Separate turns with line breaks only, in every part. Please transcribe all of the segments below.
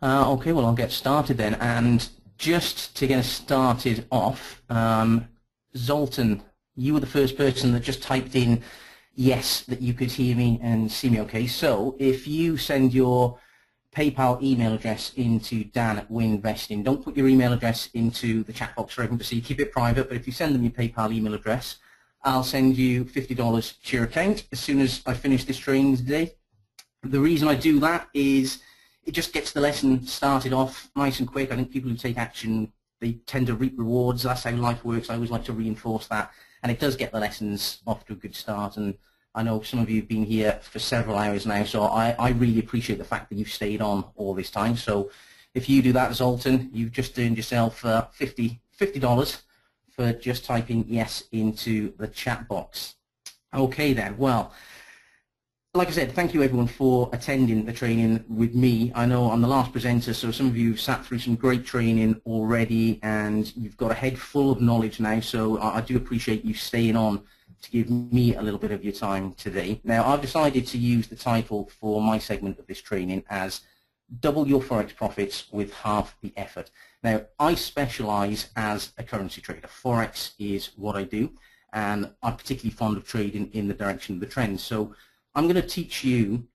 Okay, well, I'll get started then. And just to get us started off, Zoltan, you were the first person that just typed in yes, that you could hear me and see me okay. So if you send your PayPal email address into Dan@WinVesting, don't put your email address into the chat box for everyone to see. Keep it private, but if you send them your PayPal email address, I'll send you $50 to your account as soon as I finish this training today. The reason I do that is it just gets the lesson started off nice and quick. I think people who take action, they tend to reap rewards. That's how life works. I always like to reinforce that. And it does get the lessons off to a good start. And I know some of you have been here for several hours now, so I really appreciate the fact that you've stayed on all this time. So if you do that, Zoltan, you've just earned yourself $50 for just typing yes into the chat box. Okay then, well, like I said, thank you everyone for attending the training with me. I know I'm the last presenter, so some of you have sat through some great training already and you've got a head full of knowledge now, so I do appreciate you staying on to give me a little bit of your time today. Now, I've decided to use the title for my segment of this training as Double Your Forex Profits with Half the Effort. Now, I specialize as a currency trader. Forex is what I do, and I'm particularly fond of trading in the direction of the trends. So I'm going to teach you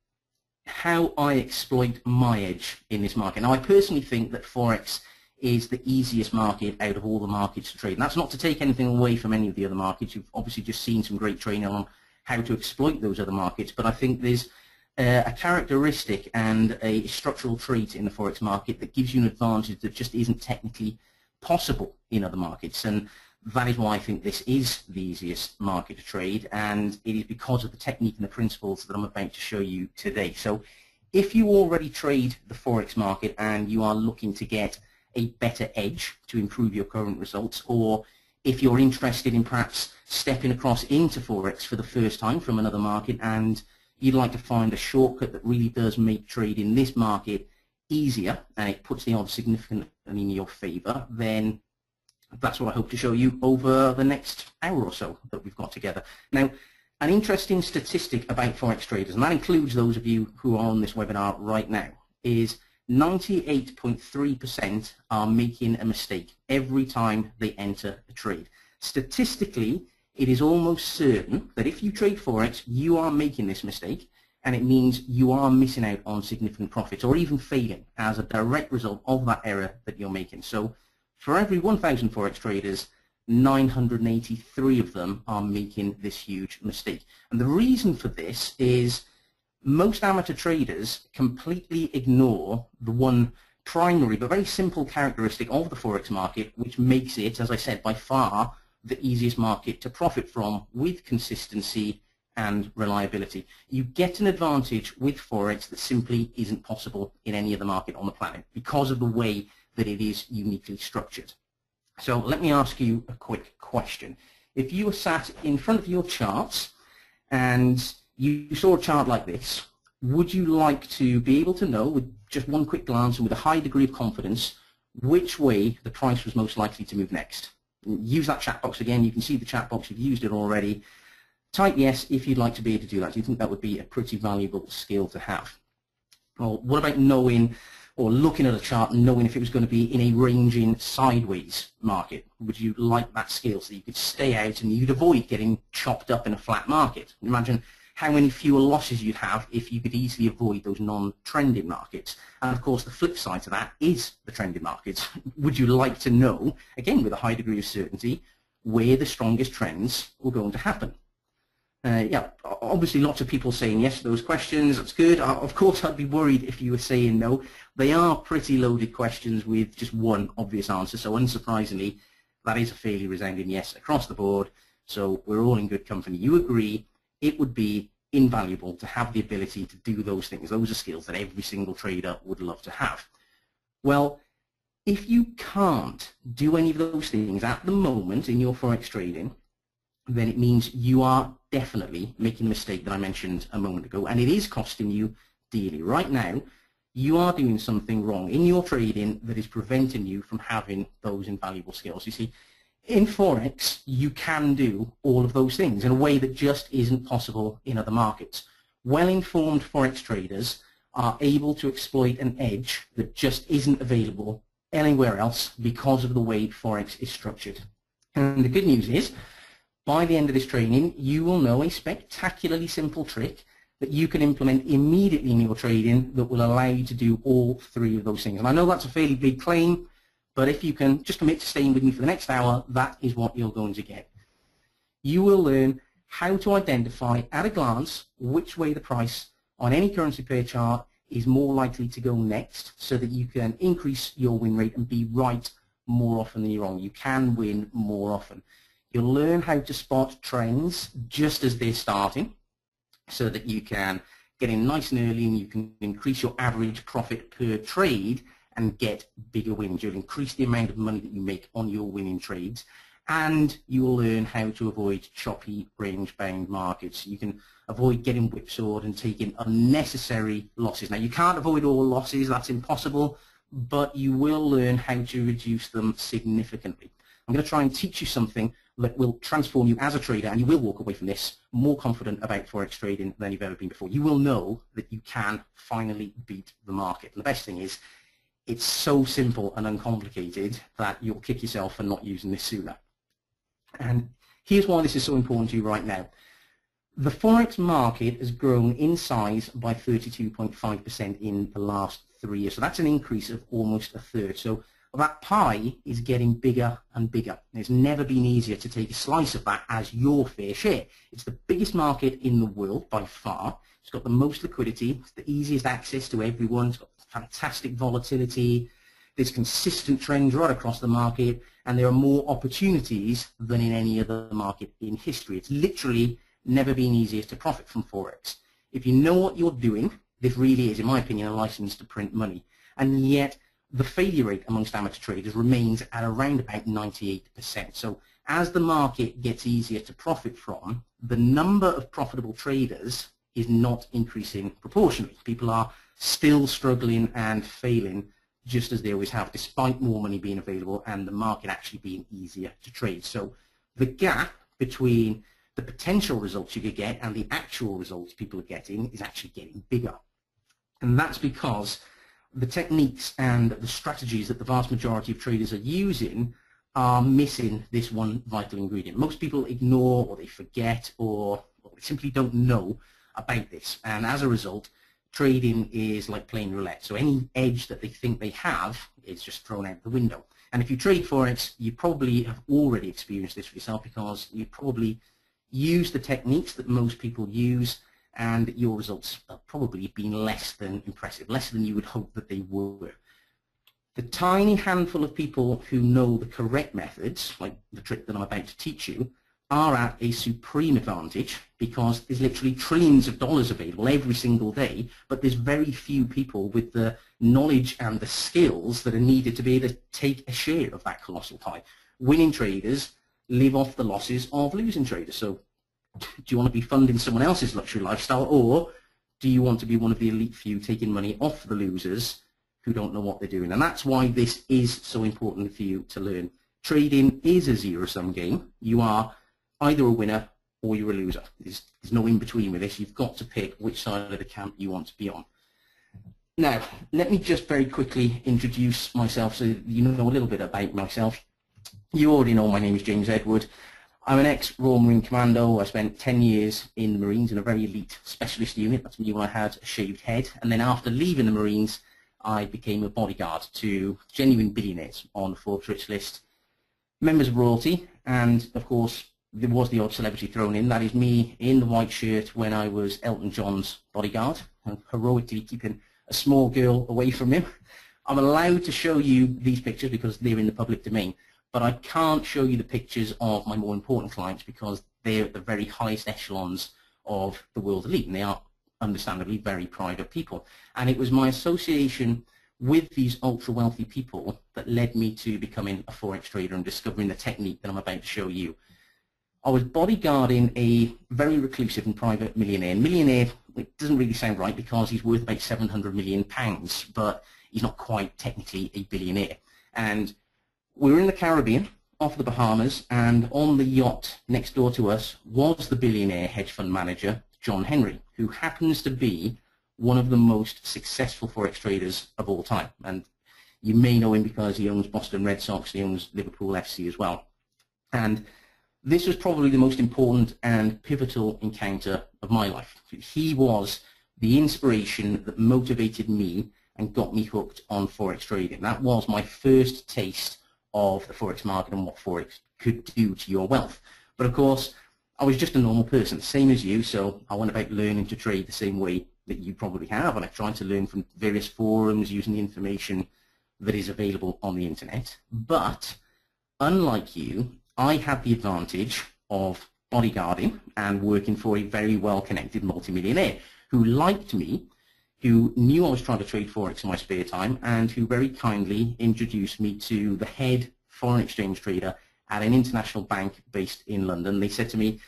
how I exploit my edge in this market. Now, I personally think that Forex is the easiest market out of all the markets to trade. And that's not to take anything away from any of the other markets. You've obviously just seen some great training on how to exploit those other markets, but I think there's a characteristic and a structural trait in the Forex market that gives you an advantage that just isn't technically possible in other markets. And that is why I think this is the easiest market to trade, and it is because of the technique and the principles that I'm about to show you today. So if you already trade the Forex market and you are looking to get a better edge to improve your current results, or if you're interested in perhaps stepping across into Forex for the first time from another market and you'd like to find a shortcut that really does make trading this market easier and it puts the odds significantly in your favor, then that's what I hope to show you over the next hour or so that we've got together. Now, an interesting statistic about Forex traders, and that includes those of you who are on this webinar right now, is 98.3% are making a mistake every time they enter a trade. Statistically, it is almost certain that if you trade Forex, you are making this mistake, and it means you are missing out on significant profits or even failing as a direct result of that error that you're making. So for every 1,000 Forex traders, 983 of them are making this huge mistake. And the reason for this is most amateur traders completely ignore the one primary but very simple characteristic of the Forex market, which makes it, as I said, by far the easiest market to profit from with consistency and reliability. You get an advantage with Forex that simply isn't possible in any other market on the planet because of the way that it is uniquely structured. So let me ask you a quick question. If you were sat in front of your charts and you saw a chart like this, would you like to be able to know with just one quick glance and with a high degree of confidence which way the price was most likely to move next? Use that chat box again. You can see the chat box. You've used it already. Type yes if you'd like to be able to do that. Do you think that would be a pretty valuable skill to have? Well, what about knowing or looking at a chart and knowing if it was going to be in a ranging sideways market? Would you like that skill so that you could stay out and you'd avoid getting chopped up in a flat market? Imagine how many fewer losses you'd have if you could easily avoid those non-trending markets. And of course the flip side to that is the trending markets. Would you like to know, again with a high degree of certainty, where the strongest trends were going to happen? Yeah, obviously lots of people saying yes to those questions. That's good. Of course I'd be worried if you were saying no. They are pretty loaded questions with just one obvious answer, so unsurprisingly that is a fairly resounding yes across the board. So we're all in good company. You agree it would be invaluable to have the ability to do those things. Those are skills that every single trader would love to have. Well, if you can't do any of those things at the moment in your Forex trading, then it means you are definitely making the mistake that I mentioned a moment ago, and it is costing you dearly. Right now, you are doing something wrong in your trading that is preventing you from having those invaluable skills. You see, in Forex, you can do all of those things in a way that just isn't possible in other markets. Well-informed Forex traders are able to exploit an edge that just isn't available anywhere else because of the way Forex is structured. And the good news is, by the end of this training, you will know a spectacularly simple trick that you can implement immediately in your trading that will allow you to do all three of those things. And I know that's a fairly big claim, but if you can just commit to staying with me for the next hour, that is what you're going to get. You will learn how to identify at a glance which way the price on any currency pair chart is more likely to go next, so that you can increase your win rate and be right more often than you're wrong. You can win more often. You'll learn how to spot trends just as they're starting, so that you can get in nice and early and you can increase your average profit per trade and get bigger wins. You'll increase the amount of money that you make on your winning trades, and you will learn how to avoid choppy, range-bound markets. You can avoid getting whipsawed and taking unnecessary losses. Now, you can't avoid all losses, that's impossible, but you will learn how to reduce them significantly. I'm going to try and teach you something that will transform you as a trader, and you will walk away from this more confident about Forex trading than you've ever been before. You will know that you can finally beat the market. And the best thing is, it's so simple and uncomplicated that you'll kick yourself for not using this sooner. And here's why this is so important to you right now. The Forex market has grown in size by 32.5% in the last 3 years. So that's an increase of almost a third. So that pie is getting bigger and bigger. It's never been easier to take a slice of that as your fair share. It's the biggest market in the world by far. It's got the most liquidity. It's the easiest access to everyone. It's got fantastic volatility. There's consistent trends right across the market, and there are more opportunities than in any other market in history. It's literally never been easier to profit from Forex. If you know what you're doing, this really is, in my opinion, a license to print money. And yet, the failure rate amongst amateur traders remains at around about 98%. So as the market gets easier to profit from, the number of profitable traders is not increasing proportionally. People are still struggling and failing just as they always have, despite more money being available and the market actually being easier to trade. So the gap between the potential results you could get and the actual results people are getting is actually getting bigger. And that's because the techniques and the strategies that the vast majority of traders are using are missing this one vital ingredient. Most people ignore, or they forget, or they simply don't know about this. And as a result, trading is like playing roulette. So any edge that they think they have is just thrown out the window. And if you trade Forex, you probably have already experienced this for yourself, because you probably use the techniques that most people use, and your results have probably been less than impressive, less than you would hope that they were. The tiny handful of people who know the correct methods, like the trick that I'm about to teach you, are at a supreme advantage, because there's literally trillions of dollars available every single day, but there's very few people with the knowledge and the skills that are needed to be able to take a share of that colossal pie. Winning traders live off the losses of losing traders. So do you want to be funding someone else's luxury lifestyle, or do you want to be one of the elite few taking money off the losers who don't know what they're doing? And that's why this is so important for you to learn. Trading is a zero-sum game. You are either a winner or you're a loser. There's no in-between with this. You've got to pick which side of the camp you want to be on. Now, let me just very quickly introduce myself so you know a little bit about myself. You already know my name is James Edward. I'm an ex-Royal Marine Commando. I spent 10 years in the Marines in a very elite specialist unit. That's me when I had a shaved head. And then after leaving the Marines, I became a bodyguard to genuine billionaires on the Forbes rich list, members of royalty, and of course there was the odd celebrity thrown in. That is me in the white shirt when I was Elton John's bodyguard, and heroically keeping a small girl away from him. I'm allowed to show you these pictures because they're in the public domain, but I can't show you the pictures of my more important clients because they're at the very highest echelons of the world elite, and they are understandably very private people. And it was my association with these ultra-wealthy people that led me to becoming a Forex trader and discovering the technique that I'm about to show you. I was bodyguarding a very reclusive and private millionaire. Millionaire, it doesn't really sound right because he's worth about £700 million, but he's not quite technically a billionaire. And we were in the Caribbean, off the Bahamas, and on the yacht next door to us was the billionaire hedge fund manager, John Henry, who happens to be one of the most successful Forex traders of all time. And you may know him because he owns Boston Red Sox, he owns Liverpool FC as well. And this was probably the most important and pivotal encounter of my life. He was the inspiration that motivated me and got me hooked on Forex trading. That was my first taste of the Forex market and what Forex could do to your wealth. But of course, I was just a normal person, same as you, so I went about learning to trade the same way that you probably have, and I tried to learn from various forums using the information that is available on the internet. But unlike you, I had the advantage of bodyguarding and working for a very well-connected multimillionaire who liked me, who knew I was trying to trade Forex in my spare time, and who very kindly introduced me to the head foreign exchange trader at an international bank based in London. They said to me,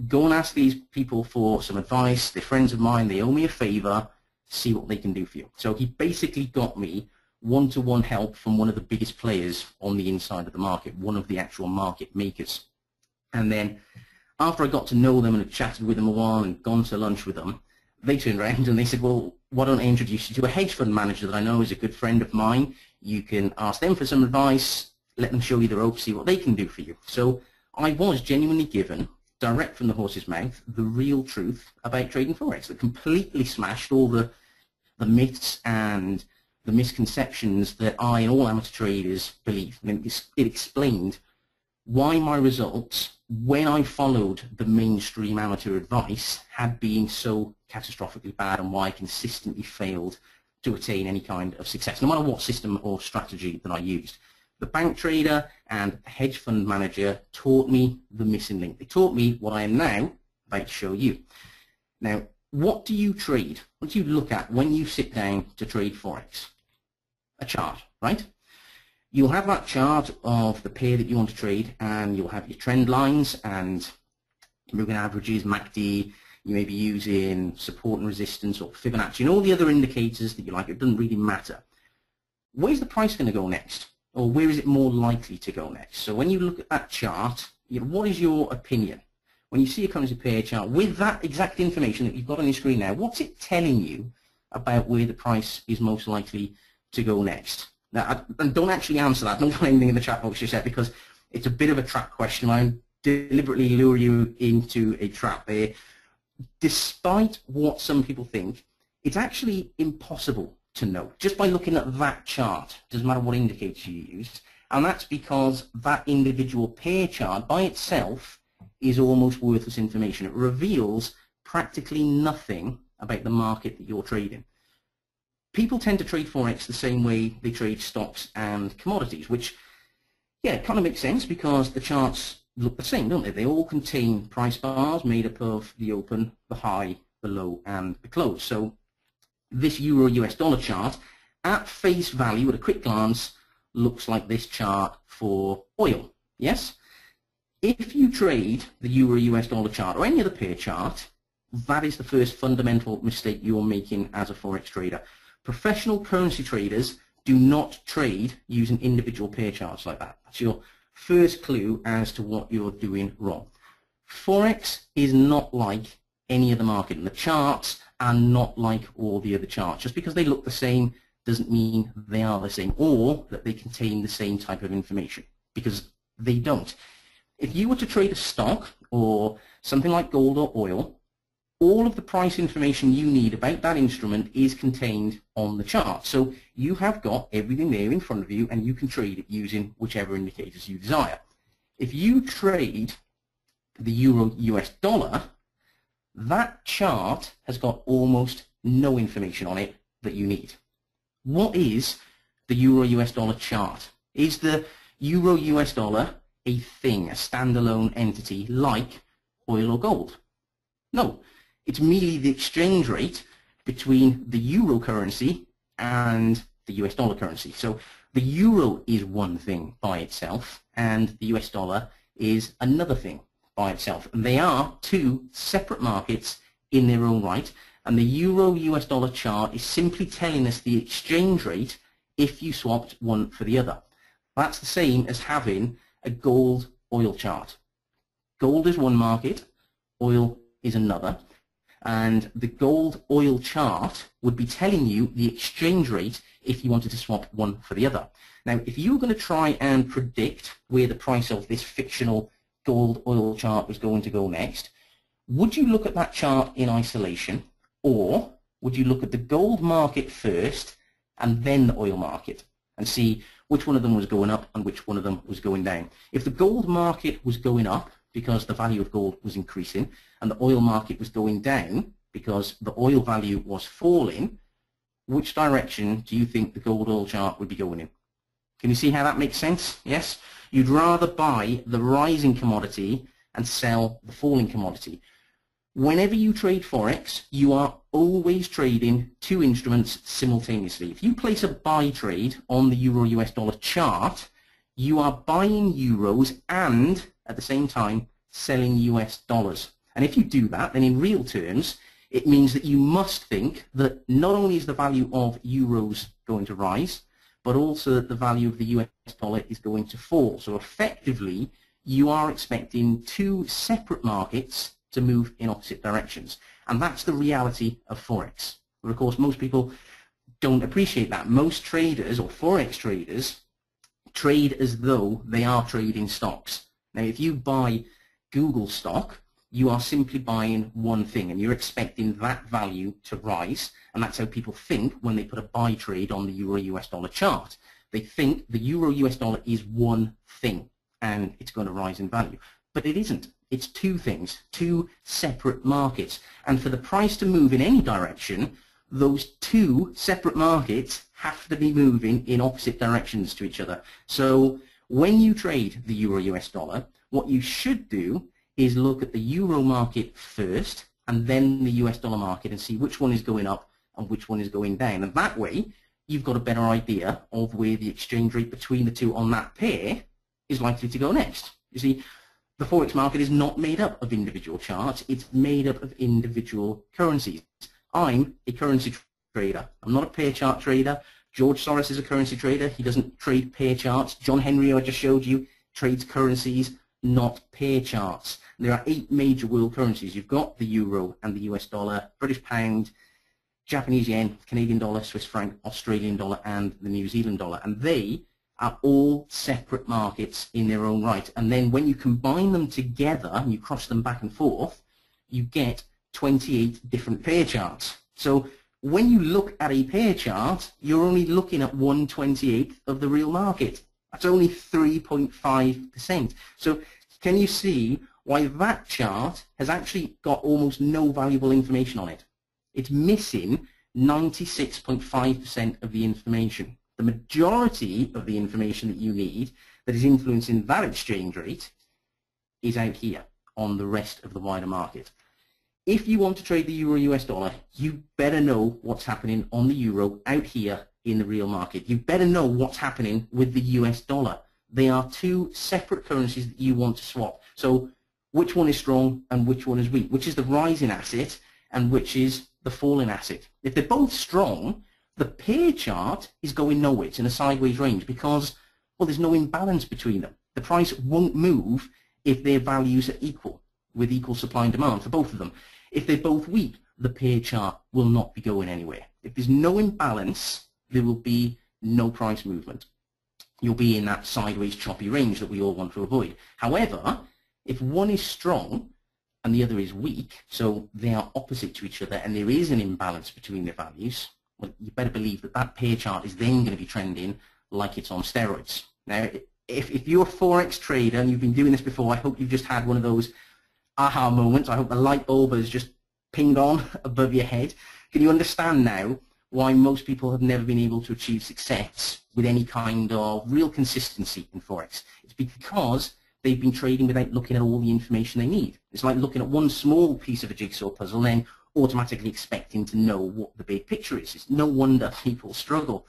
go and ask these people for some advice. They're friends of mine. They owe me a favor. See what they can do for you. So he basically got me one-to-one help from one of the biggest players on the inside of the market, one of the actual market makers. And then after I got to know them and had chatted with them a while and gone to lunch with them, they turned around and they said, well, why don't I introduce you to a hedge fund manager that I know is a good friend of mine. You can ask them for some advice, let them show you the ropes, see what they can do for you. So I was genuinely given, direct from the horse's mouth, the real truth about trading Forex that completely smashed all the myths and the misconceptions that I and all amateur traders believe. And it explained why my results, when I followed the mainstream amateur advice, had been so catastrophically bad and why I consistently failed to attain any kind of success, no matter what system or strategy that I used. The bank trader and hedge fund manager taught me the missing link. They taught me what I am now about to show you. Now, what do you trade? What do you look at when you sit down to trade Forex? A chart, right? You'll have that chart of the pair that you want to trade, and you'll have your trend lines and moving averages, MACD. You may be using support and resistance or Fibonacci and all the other indicators that you like. It doesn't really matter. Where's the price going to go next? Or where is it more likely to go next? So when you look at that chart, what is your opinion? When you see a currency pair chart with that exact information that you've got on your screen now, what's it telling you about where the price is most likely to go next? Now, and don't actually answer that. Don't put anything in the chat box just yet, because it's a bit of a trap question. I deliberately lure you into a trap there. Despite what some people think, it's actually impossible to know just by looking at that chart. Doesn't matter what indicator you use, and that's because that individual pair chart by itself is almost worthless information. It reveals practically nothing about the market that you're trading. People tend to trade Forex the same way they trade stocks and commodities, which, yeah, kind of makes sense because the charts look the same, don't they? They all contain price bars made up of the open, the high, the low, and the close. So this Euro-US dollar chart, at face value, at a quick glance, looks like this chart for oil, yes? If you trade the Euro-US dollar chart or any other pair chart, that is the first fundamental mistake you're making as a Forex trader. Professional currency traders do not trade using individual pair charts like that. That's your first clue as to what you're doing wrong. Forex is not like any other market, and the charts are not like all the other charts. Just because they look the same doesn't mean they are the same or that they contain the same type of information, because they don't. If you were to trade a stock or something like gold or oil, all of the price information you need about that instrument is contained on the chart. So you have got everything there in front of you, and you can trade it using whichever indicators you desire. If you trade the Euro-US dollar, that chart has got almost no information on it that you need. What is the Euro-US dollar chart? Is the Euro-US dollar a thing, a standalone entity like oil or gold? No. It's merely the exchange rate between the euro currency and the US dollar currency. So the euro is one thing by itself, and the US dollar is another thing by itself. And they are two separate markets in their own right, and the euro-US dollar chart is simply telling us the exchange rate if you swapped one for the other. That's the same as having a gold-oil chart. Gold is one market, oil is another. And the gold oil chart would be telling you the exchange rate if you wanted to swap one for the other. Now, if you were going to try and predict where the price of this fictional gold oil chart was going to go next, would you look at that chart in isolation, or would you look at the gold market first and then the oil market and see which one of them was going up and which one of them was going down? If the gold market was going up because the value of gold was increasing and the oil market was going down because the oil value was falling, which direction do you think the gold oil chart would be going in? Can you see how that makes sense? Yes? You'd rather buy the rising commodity and sell the falling commodity. Whenever you trade Forex, you are always trading two instruments simultaneously. If you place a buy trade on the Euro-US dollar chart, you are buying euros and, at the same time, selling US dollars. And if you do that, then in real terms, it means that you must think that not only is the value of euros going to rise, but also that the value of the US dollar is going to fall. So effectively, you are expecting two separate markets to move in opposite directions. And that's the reality of Forex. But of course, most people don't appreciate that. Most traders, or Forex traders, trade as though they are trading stocks. Now, if you buy Google stock, you are simply buying one thing, and you're expecting that value to rise, and that's how people think when they put a buy trade on the Euro-US dollar chart. They think the Euro-US dollar is one thing, and it's going to rise in value. But it isn't. It's two things, two separate markets. And for the price to move in any direction, those two separate markets have to be moving in opposite directions to each other. So when you trade the Euro-US dollar, what you should do is look at the Euro market first and then the US dollar market and see which one is going up and which one is going down. And that way, you've got a better idea of where the exchange rate between the two on that pair is likely to go next. You see, the Forex market is not made up of individual charts, it's made up of individual currencies. I'm a currency trader. I'm not a pair chart trader. George Soros is a currency trader. He doesn't trade pair charts. John Henry, I just showed you, trades currencies, not pair charts. There are 8 major world currencies. You've got the euro and the US dollar, British pound, Japanese yen, Canadian dollar, Swiss franc, Australian dollar, and the New Zealand dollar. And they are all separate markets in their own right. And then when you combine them together and you cross them back and forth, you get 28 different pair charts. So when you look at a pair chart, you're only looking at 1/28th of the real market. That's only 3.5%. So can you see why that chart has actually got almost no valuable information on it? It's missing 96.5% of the information. The majority of the information that you need that is influencing that exchange rate is out here on the rest of the wider market. If you want to trade the euro-US dollar, you better know what's happening on the euro out here in the real market. You better know what's happening with the US dollar. They are two separate currencies that you want to swap. So which one is strong and which one is weak? Which is the rising asset and which is the falling asset? If they're both strong, the pair chart is going nowhere. It's in a sideways range because, well, there's no imbalance between them. The price won't move if their values are equal, with equal supply and demand for both of them. If they're both weak, the pair chart will not be going anywhere. If there's no imbalance, there will be no price movement. You'll be in that sideways choppy range that we all want to avoid. However, if one is strong and the other is weak, so they are opposite to each other and there is an imbalance between their values, well, you better believe that that pair chart is then going to be trending like it's on steroids. Now, if you're a Forex trader and you've been doing this before, I hope you've just had one of those aha moments. I hope the light bulb has just pinged on above your head. Can you understand now why most people have never been able to achieve success with any kind of real consistency in Forex? It's because they've been trading without looking at all the information they need. It's like looking at one small piece of a jigsaw puzzle and then automatically expecting to know what the big picture is. It's no wonder people struggle.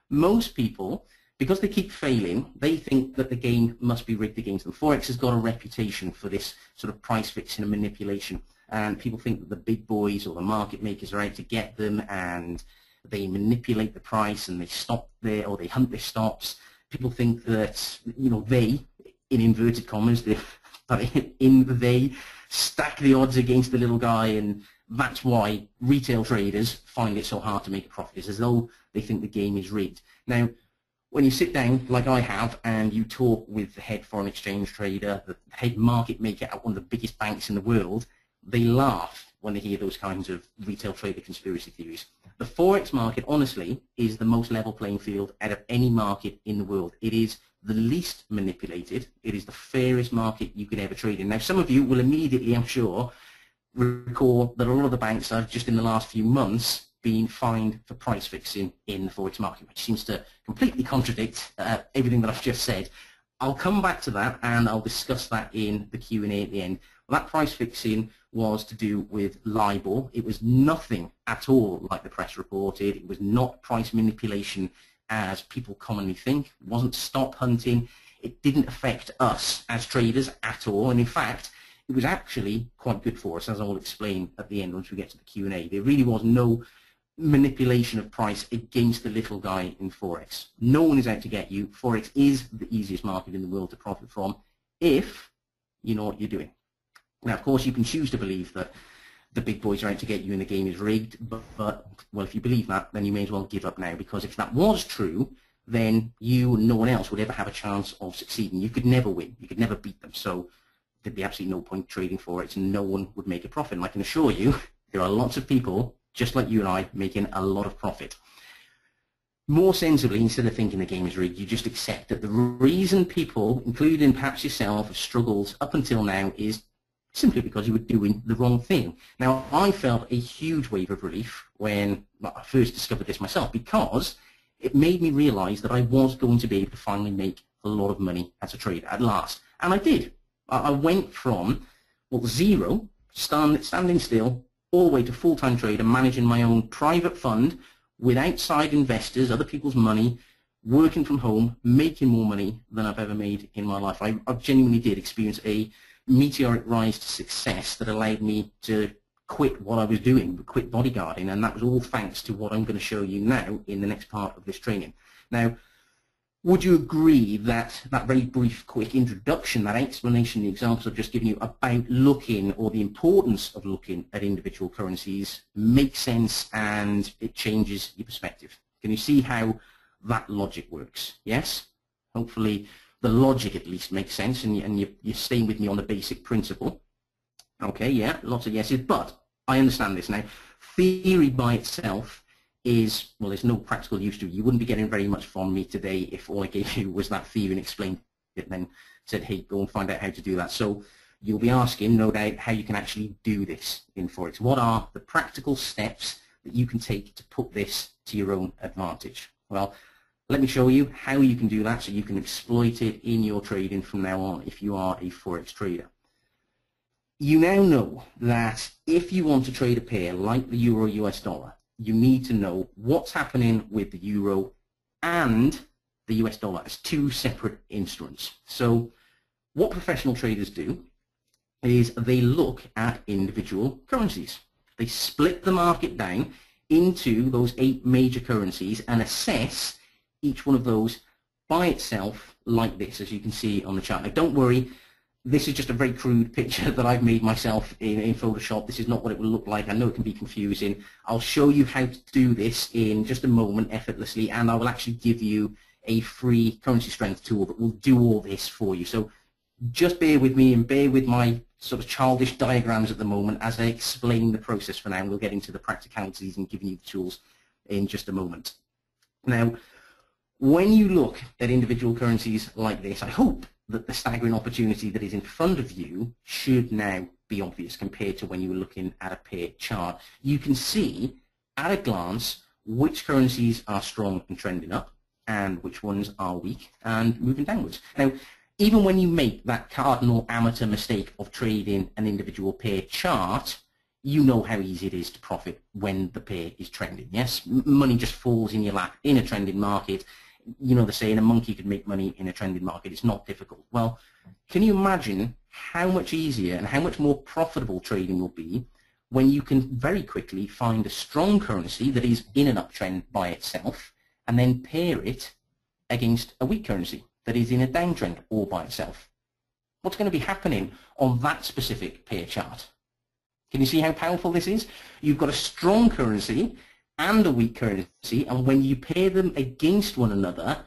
Most people, because they keep failing, they think that the game must be rigged against them. Forex has got a reputation for this sort of price fixing and manipulation. And people think that the big boys or the market makers are out to get them and they manipulate the price and they stop there or they hunt their stops. People think that, you know, they, in inverted commas, they stack the odds against the little guy and That's why retail traders find it so hard to make a profit. It's as though they think the game is rigged. Now, when you sit down, like I have, and you talk with the head foreign exchange trader, the head market maker at one of the biggest banks in the world, they laugh when they hear those kinds of retail trader conspiracy theories. The Forex market, honestly, is the most level playing field out of any market in the world. It is the least manipulated. It is the fairest market you can ever trade in. Now, some of you will immediately, I'm sure, recall that a lot of the banks have just in the last few months been fined for price fixing in the Forex market, which seems to completely contradict everything that I've just said. I'll come back to that and I'll discuss that in the Q&A at the end. Well, that price fixing was to do with LIBOR. It was nothing at all like the press reported. It was not price manipulation as people commonly think. It wasn't stop hunting. It didn't affect us as traders at all. And in fact, it was actually quite good for us, as I will explain at the end once we get to the Q&A. There really was no manipulation of price against the little guy in Forex. No one is out to get you. Forex is the easiest market in the world to profit from if you know what you're doing. Now, of course, you can choose to believe that the big boys are out to get you and the game is rigged, but well, if you believe that, then you may as well give up now, because if that was true, then you and no one else would ever have a chance of succeeding. You could never win. You could never beat them. So there'd be absolutely no point trading Forex, and no one would make a profit. And I can assure you, there are lots of people just like you and I making a lot of profit. More sensibly, instead of thinking the game is rigged, you just accept that the reason people, including perhaps yourself, have struggled up until now is simply because you were doing the wrong thing. Now, I felt a huge wave of relief when I first discovered this myself, because it made me realize that I was going to be able to finally make a lot of money as a trader at last. And I did. I went from, well, zero, standing still, all the way to full-time trader, managing my own private fund with outside investors, other people's money, working from home, making more money than I've ever made in my life. I genuinely did experience a meteoric rise to success that allowed me to quit what I was doing, quit bodyguarding, and that was all thanks to what I'm going to show you now in the next part of this training. Now, would you agree that that very brief, quick introduction, that explanation, the examples I've just given you about looking, or the importance of looking at individual currencies, makes sense and it changes your perspective? Can you see how that logic works? Yes? Hopefully the logic at least makes sense, and you're staying with me on the basic principle. Okay, yeah, lots of yeses, but I understand this now. Theory by itself is, well, there's no practical use to it. You wouldn't be getting very much from me today if all I gave you was that theory and explained it and then said, hey, go and find out how to do that. So you'll be asking, no doubt, how you can actually do this in Forex. What are the practical steps that you can take to put this to your own advantage? Well, let me show you how you can do that so you can exploit it in your trading from now on if you are a Forex trader. You now know that if you want to trade a pair like the Euro-US dollar, you need to know what's happening with the Euro and the US dollar as two separate instruments. So what professional traders do is they look at individual currencies. They split the market down into those 8 major currencies and assess each one of those by itself like this, as you can see on the chart. Now, don't worry. This is just a very crude picture that I've made myself in Photoshop. This is not what it will look like. I know it can be confusing. I'll show you how to do this in just a moment effortlessly, and I will actually give you a free currency strength tool that will do all this for you. So just bear with me and bear with my sort of childish diagrams at the moment as I explain the process for now, and we'll get into the practicalities and giving you the tools in just a moment. Now, when you look at individual currencies like this, I hope that the staggering opportunity that is in front of you should now be obvious compared to when you were looking at a pair chart. You can see at a glance which currencies are strong and trending up and which ones are weak and moving downwards. Now, even when you make that cardinal amateur mistake of trading an individual pair chart, you know how easy it is to profit when the pair is trending. Yes, money just falls in your lap in a trending market. You know the saying, a monkey could make money in a trending market. It's not difficult. Well, can you imagine how much easier and how much more profitable trading will be when you can very quickly find a strong currency that is in an uptrend by itself and then pair it against a weak currency that is in a downtrend all by itself? What's going to be happening on that specific pair chart? Can you see how powerful this is? You've got a strong currency and a weak currency, and when you pair them against one another,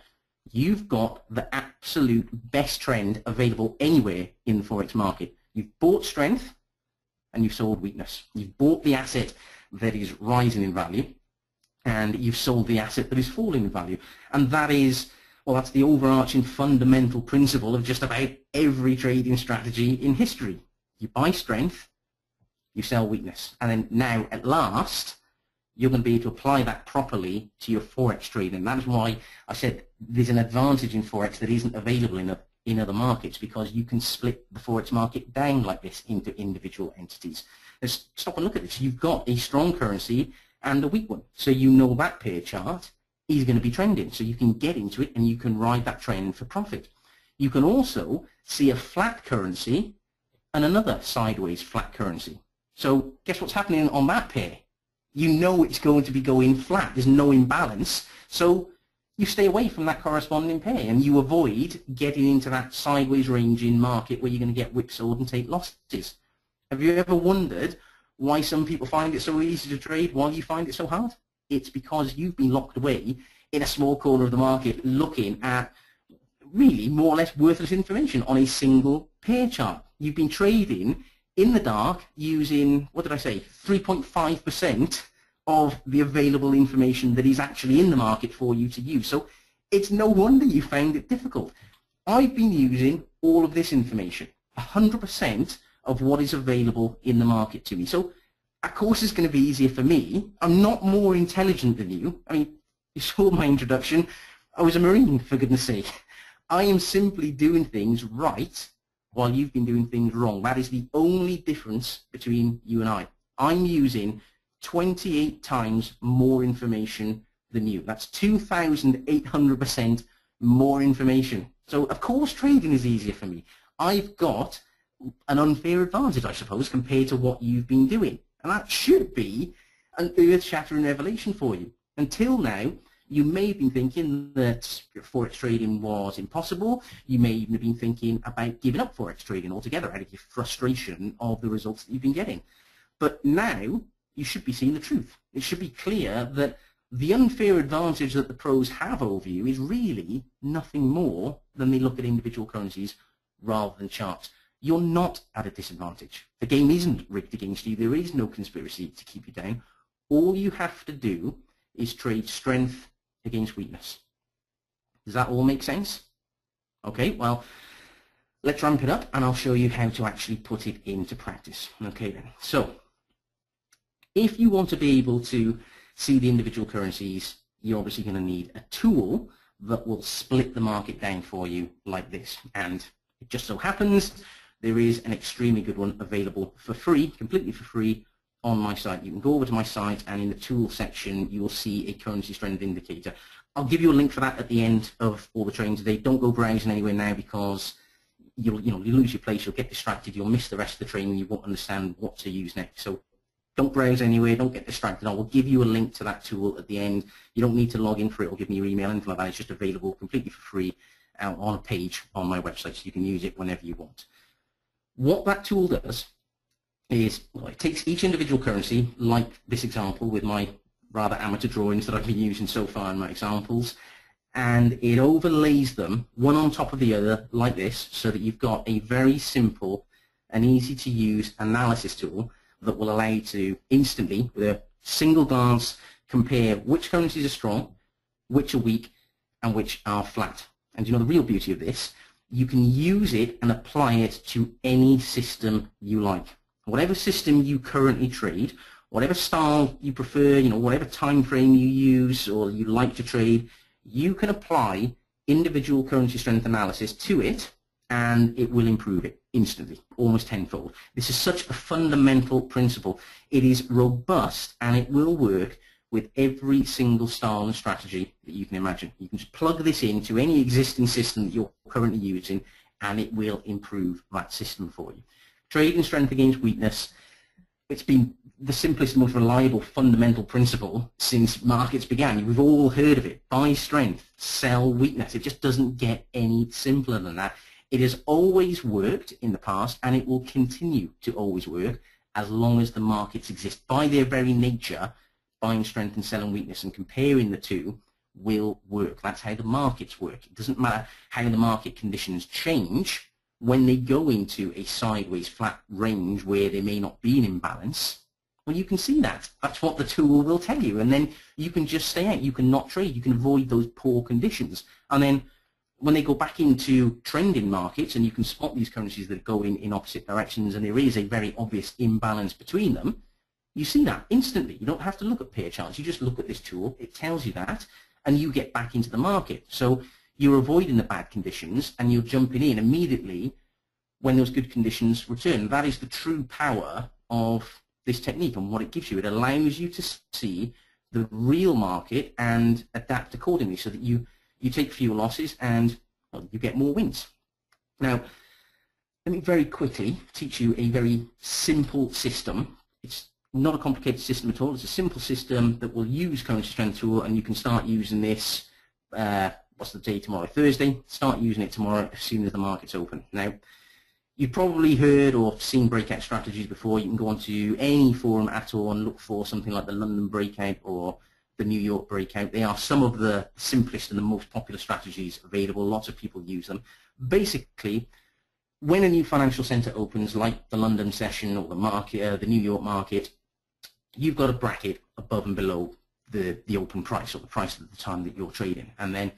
you've got the absolute best trend available anywhere in the Forex market. You've bought strength and you've sold weakness. You've bought the asset that is rising in value, and you've sold the asset that is falling in value. And that is, well, that's the overarching fundamental principle of just about every trading strategy in history. You buy strength, you sell weakness. And then now, at last, you're going to be able to apply that properly to your Forex trading. That is why I said there's an advantage in Forex that isn't available in other markets, because you can split the Forex market down like this into individual entities. Let's stop and look at this. You've got a strong currency and a weak one. So you know that pair chart is going to be trending. So you can get into it and you can ride that trend for profit. You can also see a flat currency and another sideways flat currency. So guess what's happening on that pair? You know it's going to be going flat. There's no imbalance. So you stay away from that corresponding pair and you avoid getting into that sideways ranging market where you're going to get whipsawed and take losses. Have you ever wondered why some people find it so easy to trade while you find it so hard? It's because you've been locked away in a small corner of the market looking at really more or less worthless information on a single pair chart. You've been trading in the dark using, what did I say, 3.5% of the available information that is actually in the market for you to use. So it's no wonder you found it difficult. I've been using all of this information, 100% of what is available in the market to me. So of course it's going to be easier for me. I'm not more intelligent than you. I mean, you saw my introduction. I was a Marine, for goodness sake. I am simply doing things right while you've been doing things wrong. That is the only difference between you and I. I'm using 28 times more information than you. That's 2,800% more information. So of course trading is easier for me. I've got an unfair advantage, I suppose, compared to what you've been doing. And that should be an earth-shattering revelation for you. Until now, you may have been thinking that Forex trading was impossible. You may even have been thinking about giving up Forex trading altogether out of your frustration of the results that you've been getting. But now, you should be seeing the truth. It should be clear that the unfair advantage that the pros have over you is really nothing more than they look at individual currencies rather than charts. You're not at a disadvantage. The game isn't rigged against you. There is no conspiracy to keep you down. All you have to do is trade strength against weakness. Does that all make sense? Okay, well, let's ramp it up and I'll show you how to actually put it into practice. Okay then, so if you want to be able to see the individual currencies, you're obviously going to need a tool that will split the market down for you like this. And it just so happens there is an extremely good one available for free, completely for free, on my site. You can go over to my site and in the tool section you will see a currency strength indicator. I'll give you a link for that at the end of all the trainings today. Don't go browsing anywhere now because you'll lose your place, you'll get distracted, you'll miss the rest of the training, you won't understand what to use next. So don't browse anywhere, don't get distracted. I will give you a link to that tool at the end. You don't need to log in for it or give me your email, anything like that. It's just available completely for free on a page on my website, so you can use it whenever you want. What that tool does is, well, it takes each individual currency, like this example with my rather amateur drawings that I've been using so far in my examples, and it overlays them one on top of the other like this, so that you've got a very simple and easy to use analysis tool that will allow you to instantly, with a single glance, compare which currencies are strong, which are weak, and which are flat. And you know the real beauty of this? You can use it and apply it to any system you like. Whatever system you currently trade, whatever style you prefer, whatever time frame you use or you like to trade, you can apply individual currency strength analysis to it and it will improve it instantly, almost tenfold. This is such a fundamental principle. It is robust and it will work with every single style and strategy that you can imagine. You can just plug this into any existing system that you're currently using and it will improve that system for you. Trading strength against weakness, it's been the simplest, most reliable fundamental principle since markets began. We've all heard of it. Buy strength, sell weakness. It just doesn't get any simpler than that. It has always worked in the past and it will continue to always work as long as the markets exist. By their very nature, buying strength and selling weakness and comparing the two will work. That's how the markets work. It doesn't matter how the market conditions change. When they go into a sideways flat range where they may not be in imbalance, well, you can see that. That's what the tool will tell you. And then you can just stay out. You can not trade. You can avoid those poor conditions. And then when they go back into trending markets, and you can spot these currencies that are going in opposite directions, and there is a very obvious imbalance between them, you see that instantly. You don't have to look at pair charts. You just look at this tool. It tells you that, and you get back into the market. So you're avoiding the bad conditions, and you're jumping in immediately when those good conditions return. That is the true power of this technique and what it gives you. It allows you to see the real market and adapt accordingly so that you take fewer losses and, well, you get more wins. Now, let me very quickly teach you a very simple system. It's not a complicated system at all. It's a simple system that will use currency strength tool, and you can start using this, what's the day tomorrow? Thursday. Start using it tomorrow as soon as the market's open. Now, you've probably heard or seen breakout strategies before. You can go onto any forum at all and look for something like the London breakout or the New York breakout. They are some of the simplest and the most popular strategies available. Lots of people use them. Basically, when a new financial center opens, like the London session or the market, the New York market, you've got a bracket above and below the open price, or the price at the time that you're trading. And then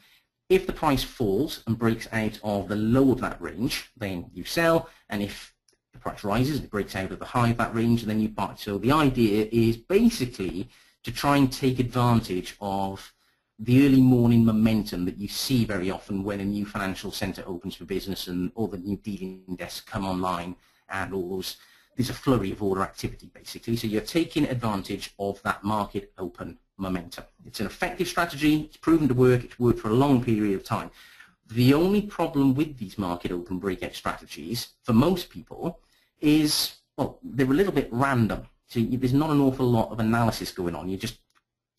if the price falls and breaks out of the low of that range, then you sell. And if the price rises and it breaks out of the high of that range, then you buy. So the idea is basically to try and take advantage of the early morning momentum that you see very often when a new financial center opens for business and all the new dealing desks come online and all those, there's a flurry of order activity basically. So you're taking advantage of that market open momentum. It's an effective strategy. It's proven to work. It's worked for a long period of time. The only problem with these market open breakout strategies for most people is, well, they're a little bit random. So there's not an awful lot of analysis going on. You're just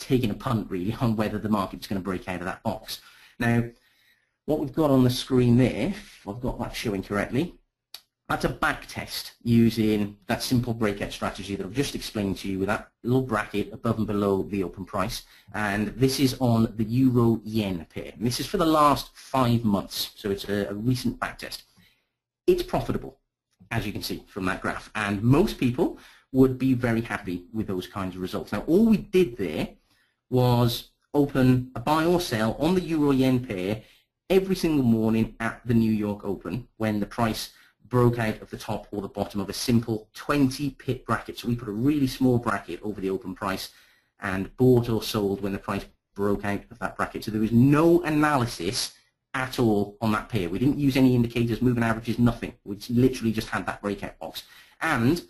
taking a punt really on whether the market's going to break out of that box. Now, what we've got on the screen there, if I've got that showing correctly, that's a back test using that simple breakout strategy that I've just explained to you with that little bracket above and below the open price. And this is on the Euro-Yen pair. And this is for the last 5 months, so it's a recent back test. It's profitable, as you can see from that graph, and most people would be very happy with those kinds of results. Now, all we did there was open a buy or sell on the Euro-Yen pair every single morning at the New York Open when the price broke out of the top or the bottom of a simple 20 pip bracket. So we put a really small bracket over the open price and bought or sold when the price broke out of that bracket. So there was no analysis at all on that pair. We didn't use any indicators, moving averages, nothing. We literally just had that breakout box. And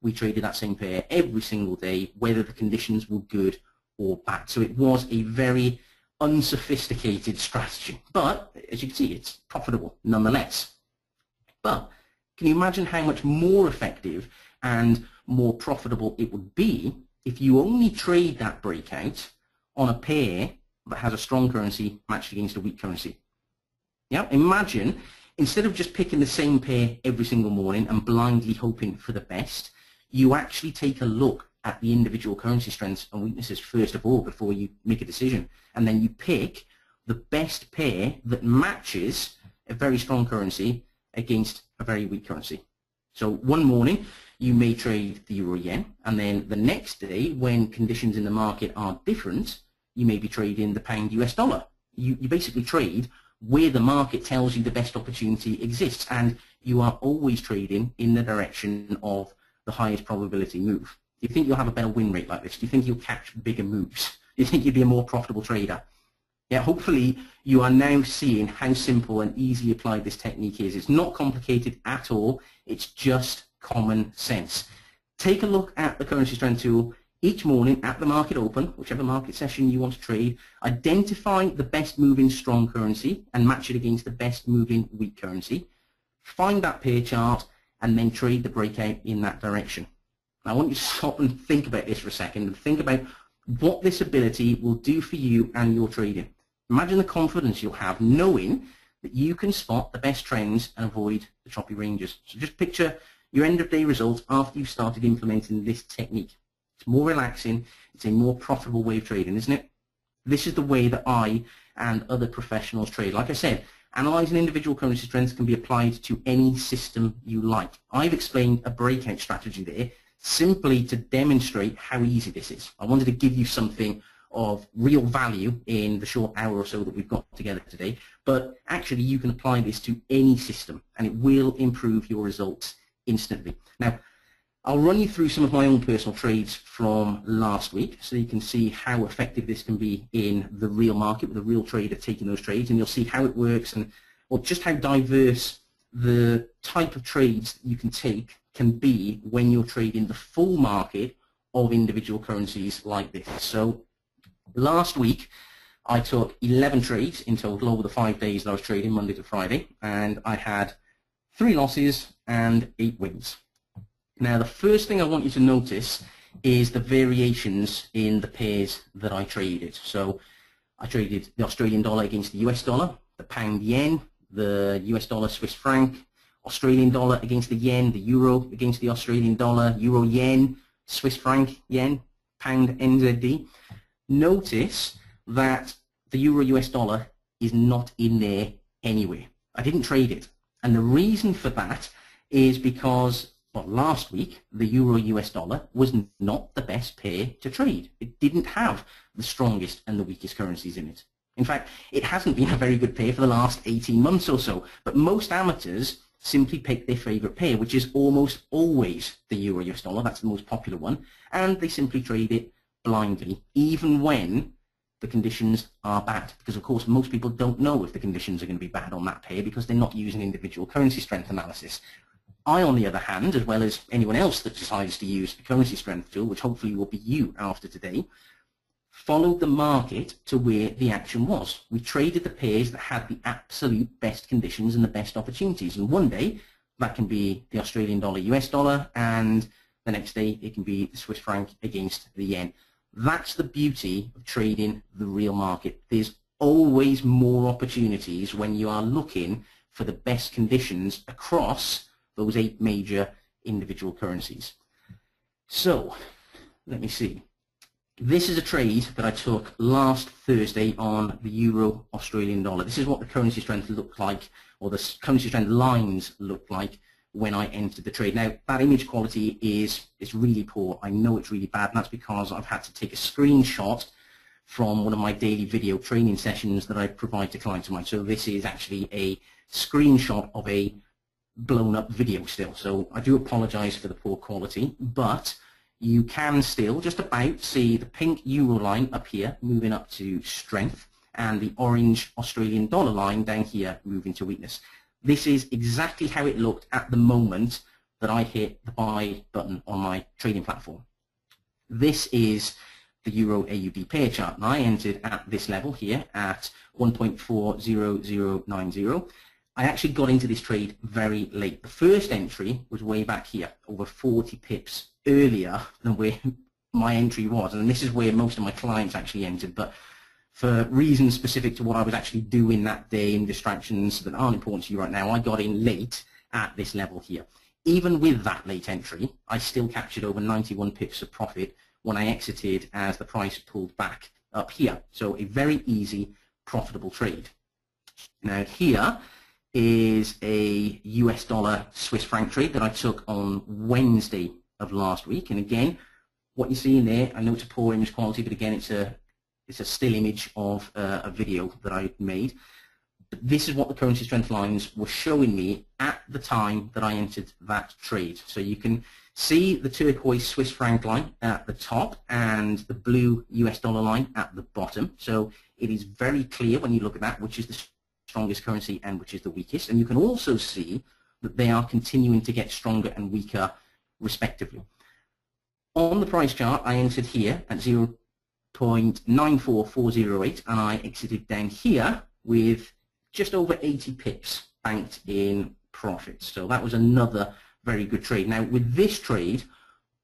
we traded that same pair every single day, whether the conditions were good or bad. So it was a very unsophisticated strategy. But as you can see, it's profitable nonetheless. But can you imagine how much more effective and more profitable it would be if you only trade that breakout on a pair that has a strong currency matched against a weak currency? Yeah, imagine instead of just picking the same pair every single morning and blindly hoping for the best, you actually take a look at the individual currency strengths and weaknesses first of all before you make a decision. And then you pick the best pair that matches a very strong currency against a very weak currency. So one morning you may trade the Euro-Yen, and then the next day when conditions in the market are different, you may be trading the pound US dollar. You basically trade where the market tells you the best opportunity exists, and you are always trading in the direction of the highest probability move. Do you think you'll have a better win rate like this? Do you think you'll catch bigger moves? Do you think you'd be a more profitable trader? Yeah, hopefully you are now seeing how simple and easily applied this technique is. It's not complicated at all. It's just common sense. Take a look at the currency strength tool each morning at the market open, whichever market session you want to trade. Identify the best moving strong currency and match it against the best moving weak currency. Find that pair chart and then trade the breakout in that direction. Now, I want you to stop and think about this for a second and think about what this ability will do for you and your trading. Imagine the confidence you'll have knowing that you can spot the best trends and avoid the choppy ranges. So just picture your end of day result after you've started implementing this technique. It's more relaxing, it's a more profitable way of trading, isn't it? This is the way that I and other professionals trade. Like I said, analyzing individual currency strengths can be applied to any system you like. I've explained a breakout strategy there simply to demonstrate how easy this is. I wanted to give you something of real value in the short hour or so that we've got together today, but actually you can apply this to any system and it will improve your results instantly. Now, I'll run you through some of my own personal trades from last week so you can see how effective this can be in the real market with a real trader taking those trades, and you'll see how it works and just how diverse the type of trades you can take can be when you're trading the full market of individual currencies like this. So last week I took 11 trades in total over the 5 days that I was trading, Monday to Friday, and I had 3 losses and 8 wins. Now, the first thing I want you to notice is the variations in the pairs that I traded. So I traded the Australian dollar against the US dollar, the pound yen, the US dollar Swiss franc, Australian dollar against the yen, the euro against the Australian dollar, euro yen, Swiss franc yen, pound NZD. Notice that the euro US dollar is not in there anywhere. I didn't trade it. And the reason for that is because last week, the euro-US dollar was not the best pair to trade. It didn't have the strongest and the weakest currencies in it. In fact, it hasn't been a very good pair for the last 18 months or so. But most amateurs simply pick their favorite pair, which is almost always the euro-US dollar. That's the most popular one. And they simply trade it blindly, even when the conditions are bad. Because, of course, most people don't know if the conditions are going to be bad on that pair because they're not using individual currency strength analysis. I, on the other hand, as well as anyone else that decides to use the currency strength tool, which hopefully will be you after today, followed the market to where the action was. We traded the pairs that had the absolute best conditions and the best opportunities. And one day, that can be the Australian dollar, US dollar, and the next day it can be the Swiss franc against the yen. That's the beauty of trading the real market. There's always more opportunities when you are looking for the best conditions across those 8 major individual currencies. So, let me see. This is a trade that I took last Thursday on the euro Australian dollar. This is what the currency strength looked like, or the currency strength lines looked like when I entered the trade. Now, that image quality is really poor. I know it's really bad, and that's because I've had to take a screenshot from one of my daily video training sessions that I provide to clients of mine. So this is actually a screenshot of a blown up video still, so I do apologize for the poor quality, but you can still just about see the pink euro line up here moving up to strength and the orange Australian dollar line down here moving to weakness. This is exactly how it looked at the moment that I hit the buy button on my trading platform. This is the euro AUD pair chart, and I entered at this level here at 1.40090. I actually got into this trade very late. The first entry was way back here, over 40 pips earlier than where my entry was. And this is where most of my clients actually entered. But for reasons specific to what I was actually doing that day and distractions that aren't important to you right now, I got in late at this level here. Even with that late entry, I still captured over 91 pips of profit when I exited as the price pulled back up here. So a very easy, profitable trade. Now here is a US dollar Swiss franc trade that I took on Wednesday of last week. And again, what you see in there, I know it's a poor image quality, but again, it's a still image of a video that I made. But this is what the currency strength lines were showing me at the time that I entered that trade. So you can see the turquoise Swiss franc line at the top and the blue US dollar line at the bottom. So it is very clear when you look at that which is the strongest currency and which is the weakest. And you can also see that they are continuing to get stronger and weaker respectively. On the price chart, I entered here at 0.94408 and I exited down here with just over 80 pips banked in profits. So that was another very good trade. Now with this trade,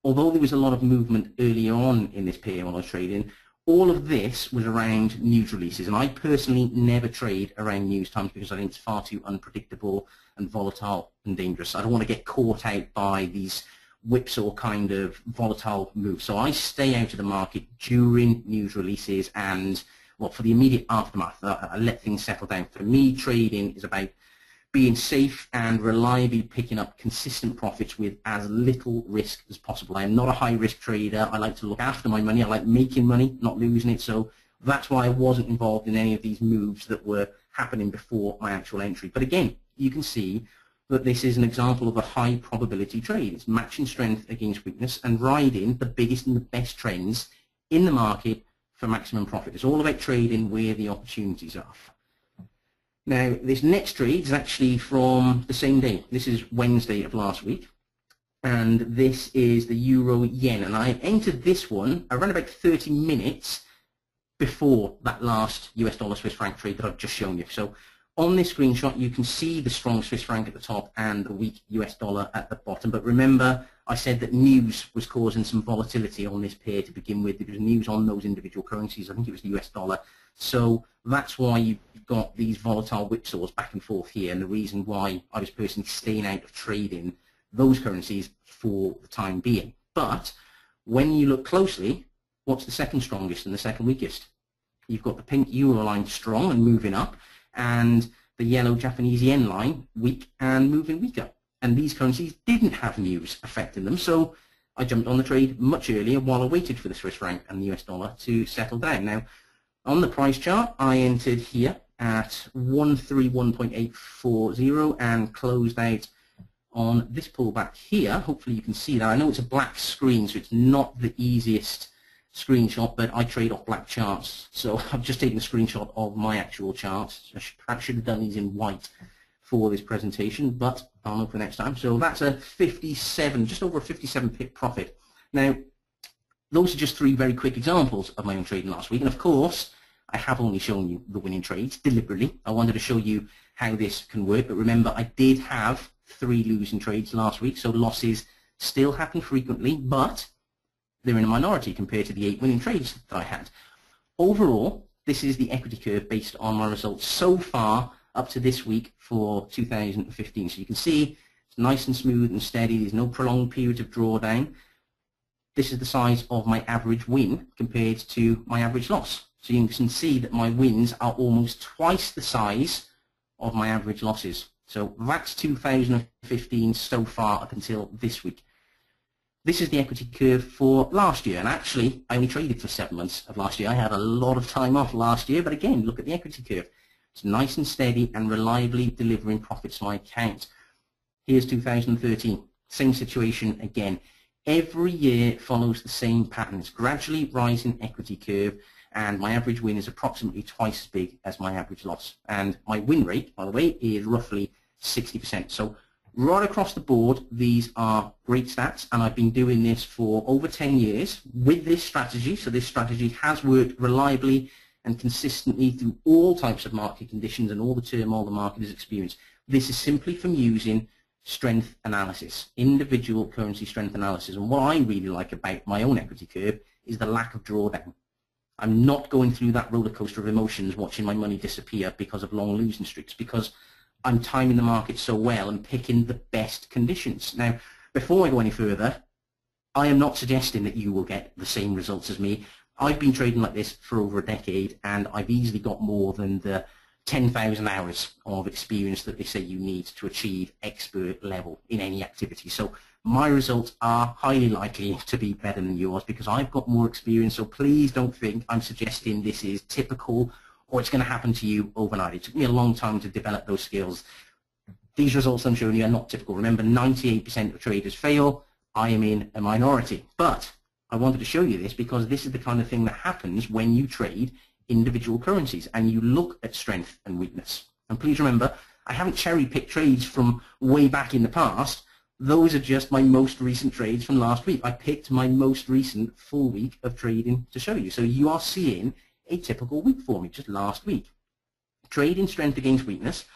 although there was a lot of movement earlier on in this pair when I was trading, all of this was around news releases, and I personally never trade around news times because I think it's far too unpredictable and volatile and dangerous. I don't want to get caught out by these whipsaw kind of volatile moves. So I stay out of the market during news releases and, well, for the immediate aftermath. I let things settle down. For me, trading is about being safe and reliably picking up consistent profits with as little risk as possible. I am not a high-risk trader. I like to look after my money. I like making money, not losing it. So that's why I wasn't involved in any of these moves that were happening before my actual entry. But again, you can see that this is an example of a high probability trade. It's matching strength against weakness and riding the biggest and the best trends in the market for maximum profit. It's all about trading where the opportunities are. Now, this next trade is actually from the same day. This is Wednesday of last week, and this is the euro yen. And I entered this one around about 30 minutes before that last US dollar Swiss franc trade that I've just shown you. So on this screenshot, you can see the strong Swiss franc at the top and the weak US dollar at the bottom. But remember, I said that news was causing some volatility on this pair to begin with. There was news on those individual currencies. I think it was the US dollar. So that's why you've got these volatile whipsaws back and forth here, and the reason why I was personally staying out of trading those currencies for the time being. But when you look closely, what's the second strongest and the second weakest? You've got the pink euro line strong and moving up, and the yellow Japanese yen line weak and moving weaker. And these currencies didn't have news affecting them, so I jumped on the trade much earlier while I waited for the Swiss franc and the US dollar to settle down. Now, on the price chart, I entered here at 131.840 and closed out on this pullback here. Hopefully you can see that. I know it's a black screen, so it's not the easiest screenshot, but I trade off black charts. So I've just taken a screenshot of my actual charts. I perhaps should have done these in white for this presentation, but I'll know for next time. So that's a 57, just over a 57 pip profit. Now, those are just three very quick examples of my own trading last week. And of course, I have only shown you the winning trades deliberately. I wanted to show you how this can work. But remember, I did have 3 losing trades last week. So losses still happen frequently, but they're in a minority compared to the 8 winning trades that I had. Overall, this is the equity curve based on my results so far up to this week for 2015. So you can see it's nice and smooth and steady. There's no prolonged periods of drawdown. This is the size of my average win compared to my average loss. So you can see that my wins are almost twice the size of my average losses. So that's 2015 so far up until this week. This is the equity curve for last year, and actually I only traded for 7 months of last year. I had a lot of time off last year, but again, look at the equity curve. It's nice and steady and reliably delivering profits to my account. Here's 2013, same situation again. Every year follows the same pattern. It's gradually rising equity curve, and my average win is approximately twice as big as my average loss. And my win rate, by the way, is roughly 60%. So right across the board, these are great stats, and I've been doing this for over 10 years with this strategy. So this strategy has worked reliably and consistently through all types of market conditions and all the turmoil the market has experienced. This is simply from using strength analysis, individual currency strength analysis. And what I really like about my own equity curve is the lack of drawdown. I'm not going through that roller coaster of emotions watching my money disappear because of long losing streaks, because I'm timing the market so well and picking the best conditions. Now, before I go any further, I am not suggesting that you will get the same results as me. I've been trading like this for over a decade, and I've easily got more than the 10,000 hours of experience that they say you need to achieve expert level in any activity. So my results are highly likely to be better than yours because I've got more experience. So please don't think I'm suggesting this is typical or it's going to happen to you overnight. It took me a long time to develop those skills. These results I'm showing you are not typical. Remember, 98% of traders fail. I am in a minority. But I wanted to show you this because this is the kind of thing that happens when you trade individual currencies and you look at strength and weakness. And please remember, I haven't cherry-picked trades from way back in the past. Those are just my most recent trades from last week. I picked my most recent full week of trading to show you. So you are seeing a typical week for me, just last week. Trading strength against weakness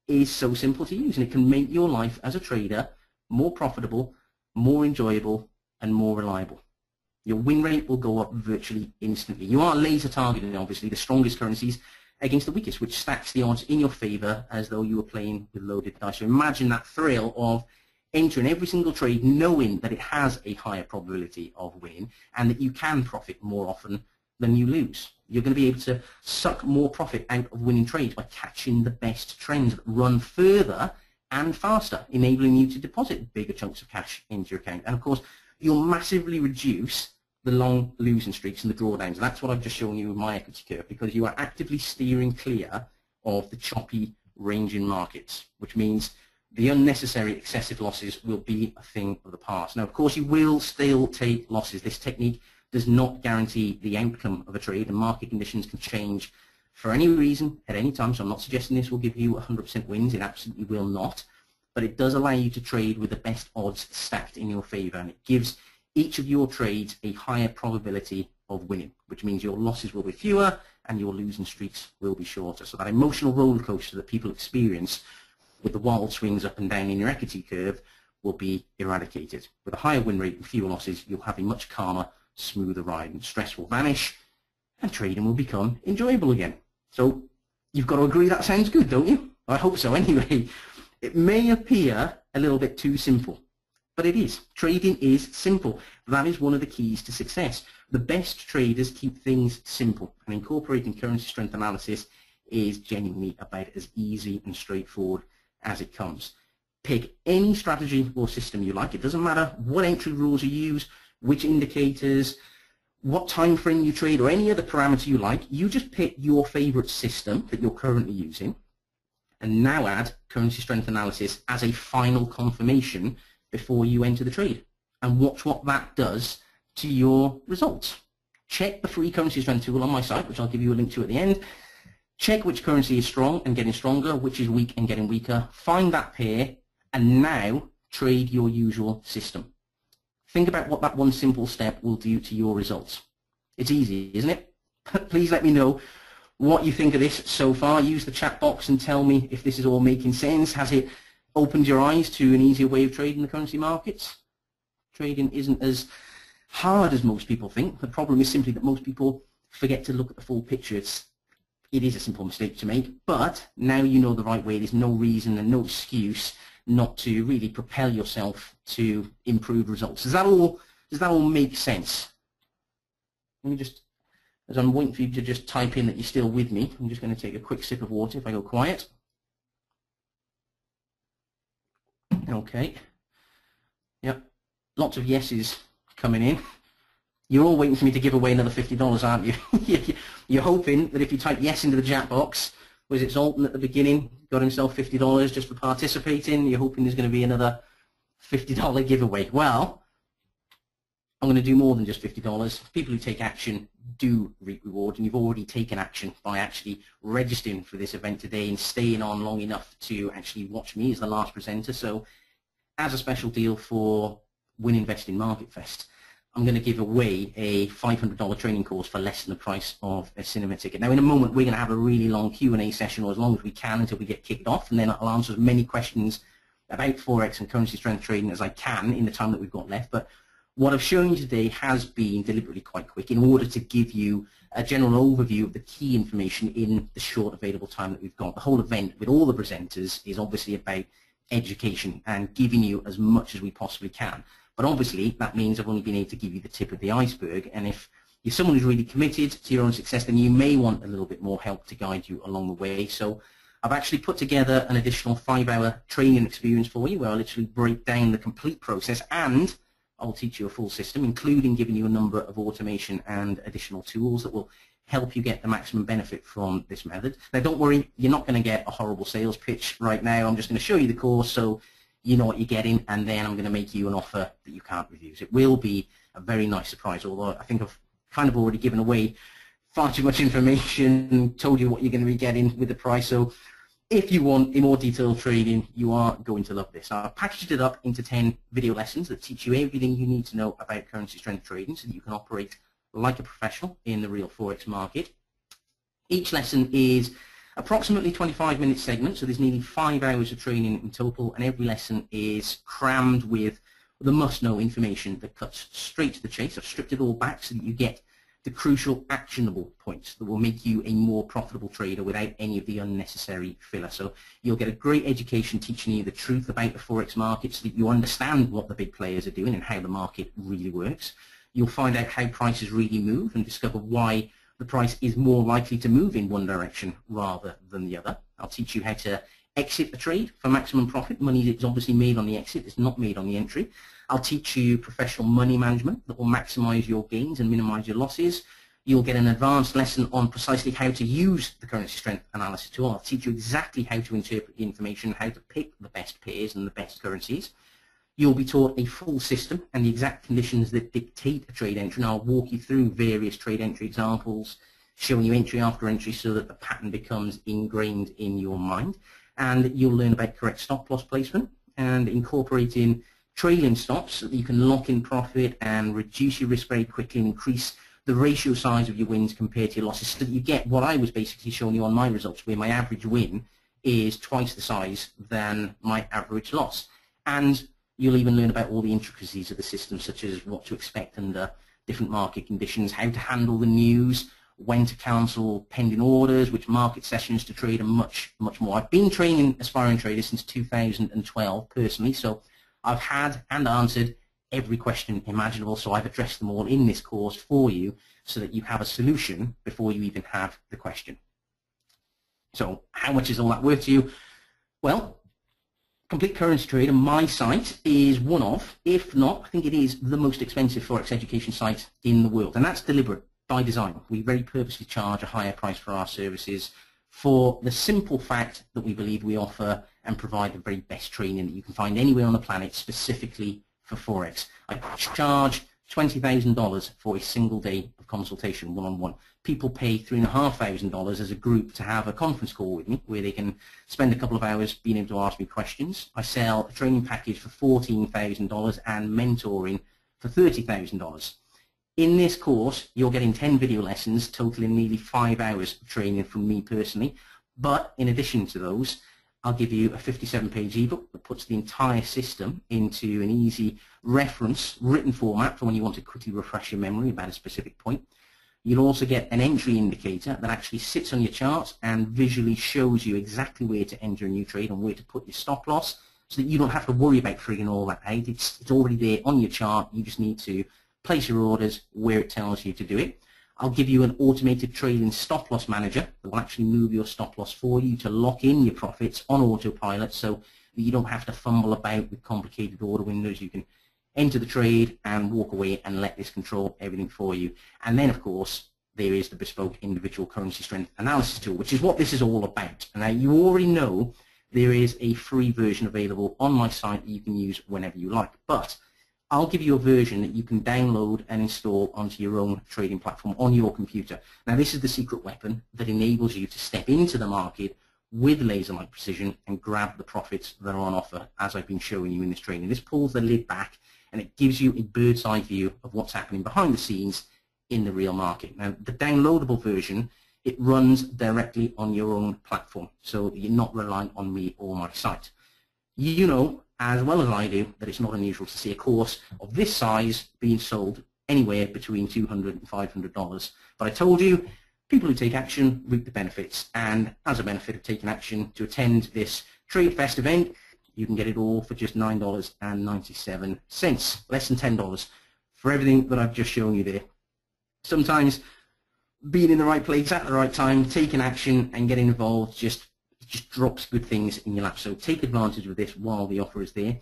is so simple to use, and it can make your life as a trader more profitable, more enjoyable, and more reliable. Your win rate will go up virtually instantly. You are laser targeting, obviously, the strongest currencies against the weakest, which stacks the odds in your favor as though you were playing with loaded dice. So imagine that thrill of entering every single trade knowing that it has a higher probability of winning and that you can profit more often than you lose. You're going to be able to suck more profit out of winning trades by catching the best trends that run further and faster, enabling you to deposit bigger chunks of cash into your account. And of course, you'll massively reduce the long losing streaks and the drawdowns. That's what I've just shown you with my equity curve, because you are actively steering clear of the choppy ranging markets, which means the unnecessary excessive losses will be a thing of the past. Now, of course, you will still take losses. This technique does not guarantee the outcome of a trade, and market conditions can change for any reason at any time. So I'm not suggesting this will give you 100% wins. It absolutely will not. But it does allow you to trade with the best odds stacked in your favor, and it gives each of your trades a higher probability of winning, which means your losses will be fewer and your losing streaks will be shorter. So that emotional roller coaster that people experience with the wild swings up and down in your equity curve will be eradicated. With a higher win rate and fewer losses, you'll have a much calmer, smoother ride, and stress will vanish and trading will become enjoyable again. So you've got to agree that sounds good, don't you? I hope so anyway. It may appear a little bit too simple, but it is. Trading is simple. That is one of the keys to success. The best traders keep things simple, and incorporating currency strength analysis is genuinely about as easy and straightforward as it comes. Pick any strategy or system you like. It doesn't matter what entry rules you use, which indicators, what time frame you trade, or any other parameter you like. You just pick your favorite system that you're currently using and now add currency strength analysis as a final confirmation before you enter the trade, and watch what that does to your results. Check the free currency strength tool on my site, which I'll give you a link to at the end. Check which currency is strong and getting stronger, which is weak and getting weaker. Find that pair, and now trade your usual system. Think about what that one simple step will do to your results. It's easy, isn't it? Please let me know what you think of this so far. Use the chat box and tell me if this is all making sense. Has it opened your eyes to an easier way of trading the currency markets? Trading isn't as hard as most people think. The problem is simply that most people forget to look at the full picture. It is a simple mistake to make, but now you know the right way. There's no reason and no excuse not to really propel yourself to improve results. Does that all make sense? Let me just, as I'm waiting for you to just type in that you're still with me, I'm just going to take a quick sip of water if I go quiet. Okay. Yep. Lots of yeses coming in. You're all waiting for me to give away another $50, aren't you? You're hoping that if you type yes into the chat box, was it Zoltan at the beginning, got himself $50 just for participating? You're hoping there's going to be another $50 giveaway. Well, I'm going to do more than just $50. People who take action do reap reward, and you've already taken action by actually registering for this event today and staying on long enough to actually watch me as the last presenter. So as a special deal for Win Investing MarketFest, I'm going to give away a $500 training course for less than the price of a cinema ticket. Now, in a moment, we're going to have a really long Q&A session, or as long as we can until we get kicked off, and then I'll answer as many questions about Forex and currency strength trading as I can in the time that we've got left. But what I've shown you today has been deliberately quite quick in order to give you a general overview of the key information in the short available time that we've got. The whole event with all the presenters is obviously about education and giving you as much as we possibly can. But obviously, that means I've only been able to give you the tip of the iceberg. And if you're someone who's really committed to your own success, then you may want a little bit more help to guide you along the way. So I've actually put together an additional 5-hour training experience for you, where I literally break down the complete process, and I'll teach you a full system, including giving you a number of automation and additional tools that will help you get the maximum benefit from this method. Now, don't worry, you're not going to get a horrible sales pitch right now. I'm just going to show you the course so you know what you're getting, and then I'm going to make you an offer that you can't refuse. It will be a very nice surprise, although I think I've kind of already given away far too much information, told you what you're going to be getting with the price. So if you want a more detailed training, you are going to love this. I've packaged it up into 10 video lessons that teach you everything you need to know about currency strength trading so that you can operate like a professional in the real Forex market. Each lesson is approximately 25-minute segments, so there's nearly 5 hours of training in total, and every lesson is crammed with the must-know information that cuts straight to the chase. I've stripped it all back so that you get the crucial actionable points that will make you a more profitable trader without any of the unnecessary filler. So you'll get a great education teaching you the truth about the Forex market so that you understand what the big players are doing and how the market really works. You'll find out how prices really move and discover why the price is more likely to move in one direction rather than the other. I'll teach you how to exit a trade for maximum profit. Money that's obviously made on the exit is not made on the entry. I'll teach you professional money management that will maximize your gains and minimize your losses. You'll get an advanced lesson on precisely how to use the currency strength analysis tool. I'll teach you exactly how to interpret the information, how to pick the best pairs and the best currencies. You'll be taught a full system and the exact conditions that dictate a trade entry, and I'll walk you through various trade entry examples, showing you entry after entry so that the pattern becomes ingrained in your mind. And you'll learn about correct stop loss placement and incorporating trailing stops so that you can lock in profit and reduce your risk very quickly and increase the ratio size of your wins compared to your losses so that you get what I was basically showing you on my results, where my average win is twice the size than my average loss. And you'll even learn about all the intricacies of the system, such as what to expect under different market conditions, how to handle the news, when to cancel pending orders, which market sessions to trade, and much, much more. I've been training aspiring traders since 2012 personally, so I've had and answered every question imaginable, so I've addressed them all in this course for you so that you have a solution before you even have the question. So how much is all that worth to you? Well, Complete Currency Trade on my site is one of, if not, I think it is the most expensive Forex education site in the world, and that's deliberate by design. We very purposely charge a higher price for our services for the simple fact that we believe we offer and provide the very best training that you can find anywhere on the planet specifically for Forex. I charge $20,000 for a single day of consultation one-on-one. People pay $3,500 as a group to have a conference call with me where they can spend a couple of hours being able to ask me questions. I sell a training package for $14,000 and mentoring for $30,000. In this course, you're getting 10 video lessons totaling nearly 5 hours of training from me personally. But in addition to those, I'll give you a 57-page ebook that puts the entire system into an easy reference written format for when you want to quickly refresh your memory about a specific point. You'll also get an entry indicator that actually sits on your chart and visually shows you exactly where to enter a new trade and where to put your stop loss so that you don't have to worry about figuring all that out. It's already there on your chart. You just need to place your orders where it tells you to do it. I'll give you an automated trailing stop loss manager that will actually move your stop loss for you to lock in your profits on autopilot so that you don't have to fumble about with complicated order windows. You can enter the trade and walk away and let this control everything for you. And then, of course, there is the bespoke individual currency strength analysis tool, which is what this is all about. Now, you already know there is a free version available on my site that you can use whenever you like. But I'll give you a version that you can download and install onto your own trading platform on your computer. Now, this is the secret weapon that enables you to step into the market with laser-like precision and grab the profits that are on offer, as I've been showing you in this training. This pulls the lid back and it gives you a bird's eye view of what's happening behind the scenes in the real market. Now, the downloadable version, it runs directly on your own platform, so you're not reliant on me or my site. You know as well as I do that it's not unusual to see a course of this size being sold anywhere between $200 and $500. But I told you, people who take action reap the benefits, and as a benefit of taking action to attend this TradeFest event, you can get it all for just $9.97, less than $10 for everything that I've just shown you there. Sometimes being in the right place at the right time, taking action and getting involved just drops good things in your lap. So take advantage of this while the offer is there.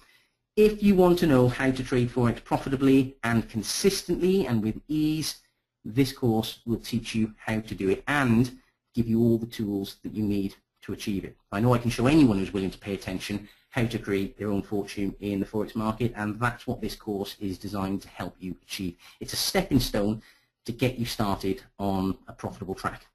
If you want to know how to trade Forex profitably and consistently and with ease, this course will teach you how to do it and give you all the tools that you need to achieve it. I know I can show anyone who's willing to pay attention how to create their own fortune in the Forex market, and that's what this course is designed to help you achieve. It's a stepping stone to get you started on a profitable track.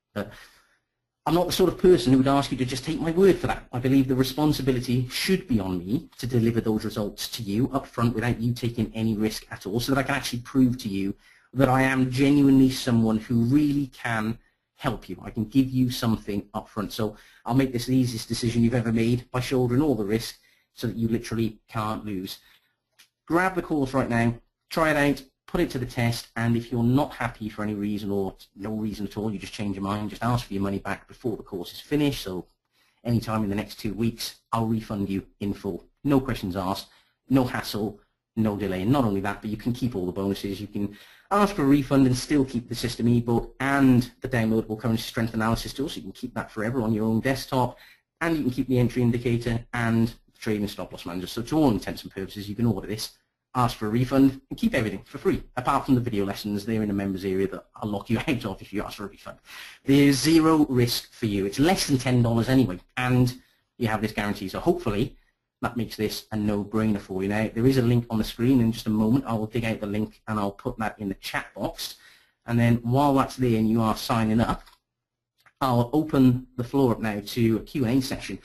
I'm not the sort of person who would ask you to just take my word for that. I believe the responsibility should be on me to deliver those results to you up front without you taking any risk at all, so that I can actually prove to you that I am genuinely someone who really can help you. I can give you something up front. So I'll make this the easiest decision you've ever made by shouldering all the risk so that you literally can't lose. Grab the course right now, try it out, put it to the test, and if you're not happy for any reason or no reason at all, you just change your mind, just ask for your money back before the course is finished. So anytime in the next 2 weeks, I'll refund you in full. No questions asked, no hassle, no delay. And not only that, but you can keep all the bonuses. You can ask for a refund and still keep the system ebook and the downloadable currency strength analysis tool, so you can keep that forever on your own desktop, and you can keep the entry indicator and the trading stop loss manager. So to all intents and purposes, you can order this, ask for a refund, and keep everything for free, apart from the video lessons. They're in the members area that I'll lock you out of if you ask for a refund. There's zero risk for you. It's less than $10 anyway, and you have this guarantee. So hopefully that makes this a no-brainer for you. Now, there is a link on the screen. In just a moment, I will dig out the link and I'll put that in the chat box. And then while that's there and you are signing up, I'll open the floor up now to a Q&A session.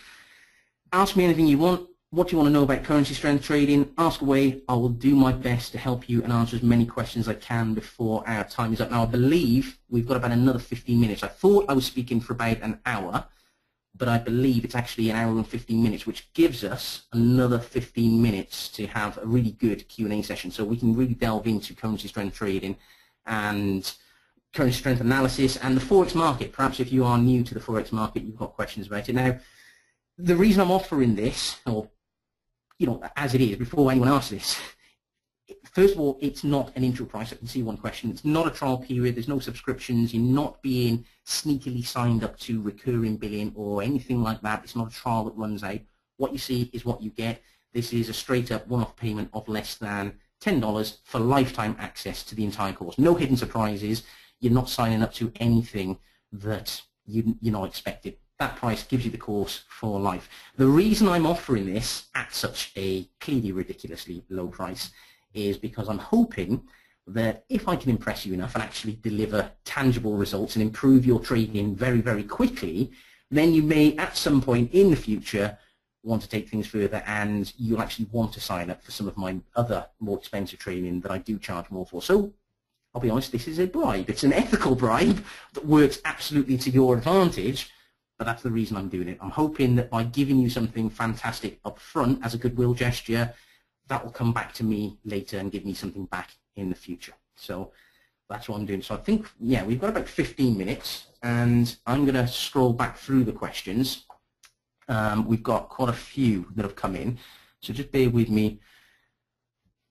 Ask me anything you want. What do you want to know about currency strength trading? Ask away. I will do my best to help you and answer as many questions as I can before our time is up. Now, I believe we've got about another 15 minutes. I thought I was speaking for about an hour, but I believe it's actually an hour and 15 minutes, which gives us another 15 minutes to have a really good Q&A session, so we can really delve into currency strength trading and currency strength analysis and the Forex market. Perhaps if you are new to the Forex market, you've got questions about it. Now, the reason I'm offering this, or as it is, before anyone asks this, first of all, it's not an intro price. I can see one question. It's not a trial period. There's no subscriptions. You're not being sneakily signed up to recurring billing or anything like that. It's not a trial that runs out. What you see is what you get. This is a straight-up one-off payment of less than $10 for lifetime access to the entire course. No hidden surprises. You're not signing up to anything that you're not expecting. That price gives you the course for life. The reason I'm offering this at such a clearly ridiculously low price is because I'm hoping that if I can impress you enough and actually deliver tangible results and improve your trading very, very quickly, then you may at some point in the future want to take things further, and you'll actually want to sign up for some of my other more expensive training that I do charge more for. So I'll be honest, this is a bribe. It's an ethical bribe that works absolutely to your advantage, but that's the reason I'm doing it. I'm hoping that by giving you something fantastic up front as a goodwill gesture, that will come back to me later and give me something back in the future. So that's what I'm doing. So I think, yeah, we've got about 15 minutes, and I'm going to scroll back through the questions. We've got quite a few that have come in, so just bear with me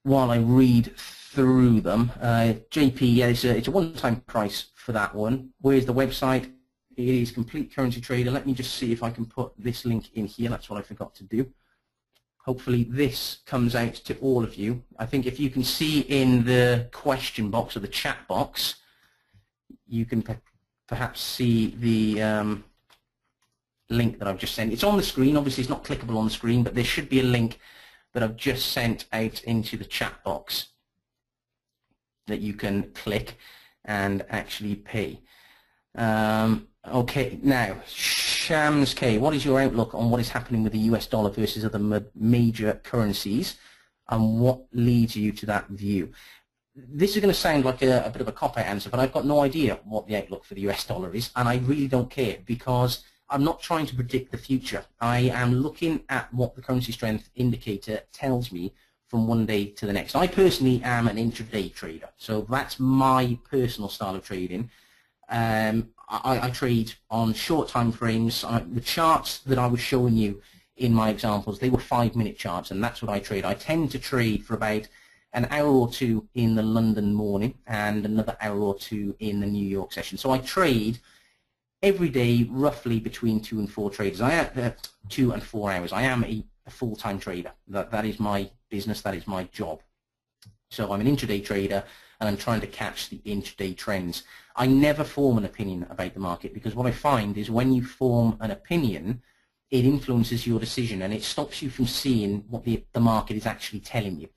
while I read through them. JP, yeah, it's a one-time price for that one. Where's the website? It is Complete Currency Trader. Let me just see if I can put this link in here. That's what I forgot to do. Hopefully this comes out to all of you. I think if you can see in the question box or the chat box, you can perhaps see the link that I've just sent. It's on the screen. Obviously, it's not clickable on the screen, but there should be a link that I've just sent out into the chat box that you can click and actually pay. Okay, now, Shams K, what is your outlook on what is happening with the US dollar versus other major currencies, and what leads you to that view? This is going to sound like a bit of a cop-out answer, but I've got no idea what the outlook for the US dollar is, and I really don't care, because I'm not trying to predict the future. I am looking at what the currency strength indicator tells me from one day to the next. I personally am an intraday trader, so that's my personal style of trading. I trade on short time frames. The charts that I was showing you in my examples, they were 5-minute charts, and that's what I trade. I tend to trade for about an hour or two in the London morning and another hour or two in the New York session. So I trade every day roughly between 2 and 4 traders. I have 2 and 4 hours. I am a full-time trader. That is my business. That is my job. So I'm an intraday trader, and I'm trying to catch the intraday trends. I never form an opinion about the market, because what I find is when you form an opinion, it influences your decision, and it stops you from seeing what the market is actually telling you.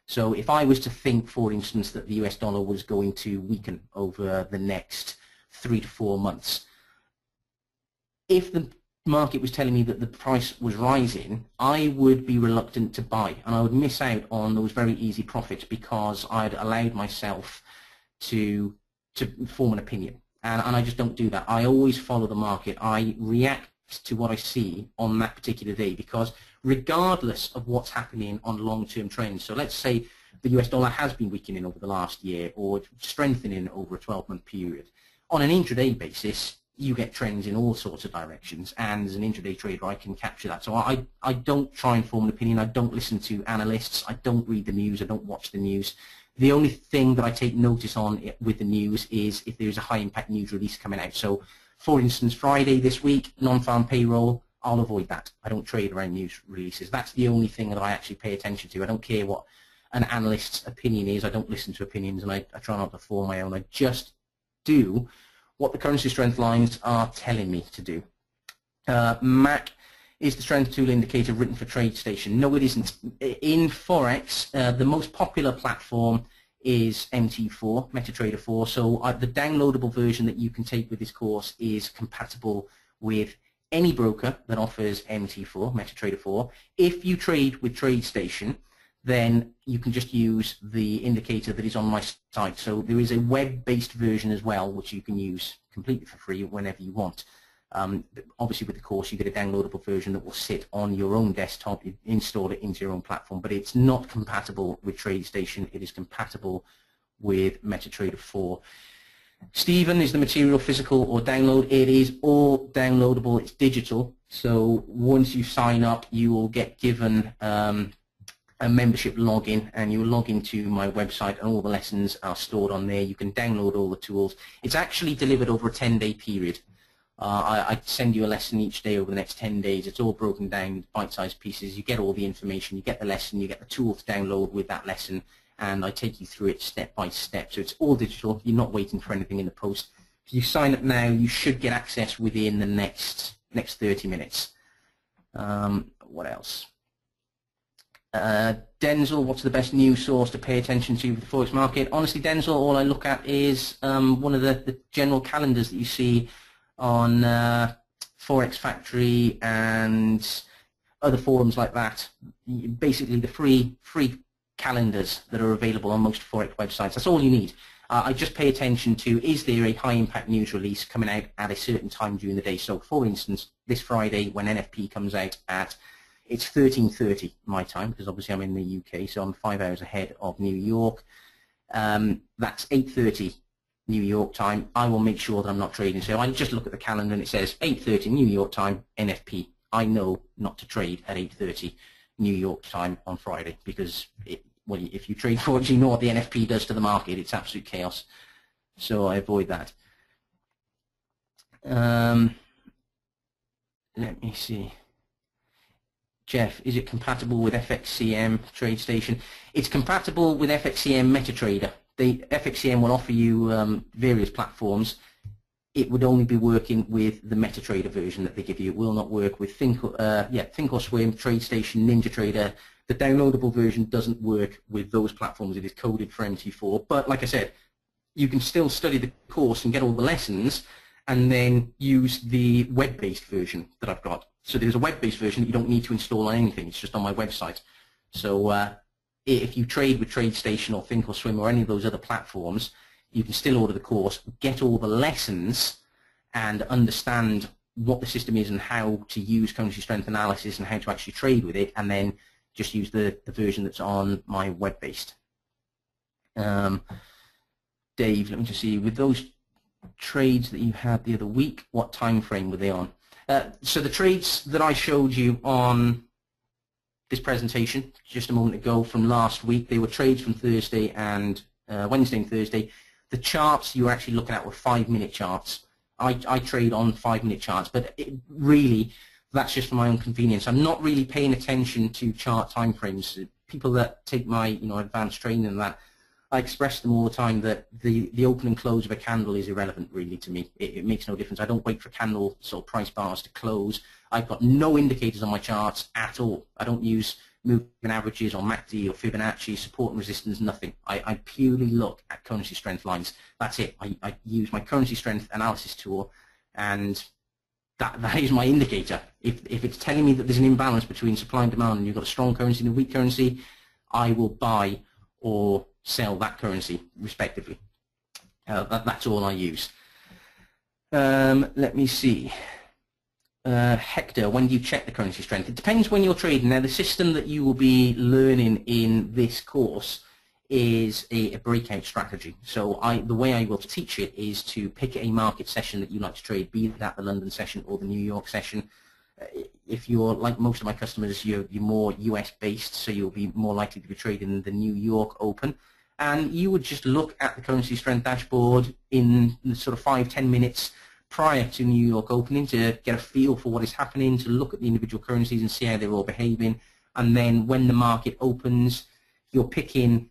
So if I was to think, for instance, that the US dollar was going to weaken over the next 3 to 4 months, if the market was telling me that the price was rising, I would be reluctant to buy, and I would miss out on those very easy profits because I'd allowed myself to form an opinion, and I just don't do that. I always follow the market. I react to what I see on that particular day, because regardless of what's happening on long-term trends, so let's say the US dollar has been weakening over the last year or strengthening over a 12-month period. On an intraday basis, you get trends in all sorts of directions, and as an intraday trader, I can capture that. So I don't try and form an opinion. I don't listen to analysts. I don't read the news. I don't watch the news. The only thing that I take notice on with the news is if there's a high-impact news release coming out. So, for instance, Friday this week, non-farm payroll, I'll avoid that. I don't trade around news releases. That's the only thing that I actually pay attention to. I don't care what an analyst's opinion is. I don't listen to opinions, and I try not to form my own. I just do what the currency strength lines are telling me to do. MAC is the strength tool indicator written for TradeStation. No, it isn't. In Forex, the most popular platform is MT4, MetaTrader 4. So the downloadable version that you can take with this course is compatible with any broker that offers MT4, MetaTrader 4. If you trade with TradeStation, then you can just use the indicator that is on my site. So there is a web-based version as well, which you can use completely for free whenever you want. Obviously, with the course, you get a downloadable version that will sit on your own desktop. You install it into your own platform, but it's not compatible with TradeStation. It is compatible with MetaTrader 4. Stephen, is the material physical or download? It is all downloadable. It's digital. So once you sign up, you will get given a membership login, and you log into my website, and all the lessons are stored on there. You can download all the tools. It's actually delivered over a 10-day period. I send you a lesson each day over the next 10 days. It's all broken down into bite-sized pieces. You get all the information, you get the lesson, you get the tool to download with that lesson, and I take you through it step by step. So it's all digital. You're not waiting for anything in the post. If you sign up now, you should get access within the next 30 minutes. What else? Denzel, what's the best news source to pay attention to with the Forex market? Honestly, Denzel, all I look at is one of the general calendars that you see on Forex Factory and other forums like that. Basically, the free calendars that are available on most Forex websites. That's all you need. I just pay attention to, is there a high-impact news release coming out at a certain time during the day? So, for instance, this Friday when NFP comes out it's 13:30 my time, because obviously I'm in the UK, so I'm 5 hours ahead of New York. That's 8:30 New York time. I will make sure that I'm not trading. So I just look at the calendar and it says 8:30 New York time, NFP. I know not to trade at 8:30 New York time on Friday, because if you trade Forex, you know what the NFP does to the market. It's absolute chaos. So I avoid that. Let me see. Jeff, is it compatible with FXCM TradeStation? It's compatible with FXCM MetaTrader. FXCM will offer you various platforms. It would only be working with the MetaTrader version that they give you. It will not work with Thinkorswim, TradeStation, NinjaTrader. The downloadable version doesn't work with those platforms. It is coded for MT4. But like I said, you can still study the course and get all the lessons, and then use the web-based version that I've got. So there's a web-based version that you don't need to install on anything. It's just on my website. So if you trade with TradeStation or Thinkorswim or any of those other platforms, you can still order the course, get all the lessons, and understand what the system is and how to use currency strength analysis and how to actually trade with it, and then just use the version that's on my web-based. Dave, let me just see, with those trades that you had the other week, what time frame were they on? So the trades that I showed you on this presentation just a moment ago from last week, they were trades from Thursday and Wednesday and Thursday. The charts you were actually looking at were 5-minute charts. I trade on 5-minute charts, but really that's just for my own convenience. I'm not really paying attention to chart time frames. People that take my advanced training and that, I express them all the time that the open and close of a candle is irrelevant really to me. It makes no difference. I don't wait for candle sort of price bars to close. I've got no indicators on my charts at all. I don't use moving averages or MACD or Fibonacci, support and resistance, nothing. I purely look at currency strength lines. That's it. I use my currency strength analysis tool, and that is my indicator. If it's telling me that there's an imbalance between supply and demand and you've got a strong currency and a weak currency, I will buy or sell that currency respectively. That's all I use. Let me see. Hector, when do you check the currency strength? It depends when you're trading. Now, the system that you will be learning in this course is a breakout strategy. So the way I will teach it is to pick a market session that you like to trade, be that the London session or the New York session. If you're like most of my customers, you're more US based, so you'll be more likely to be trading the New York Open. And you would just look at the currency strength dashboard in the sort of 5-10 minutes prior to New York opening to get a feel for what is happening, to look at the individual currencies and see how they're all behaving. And then when the market opens, you're picking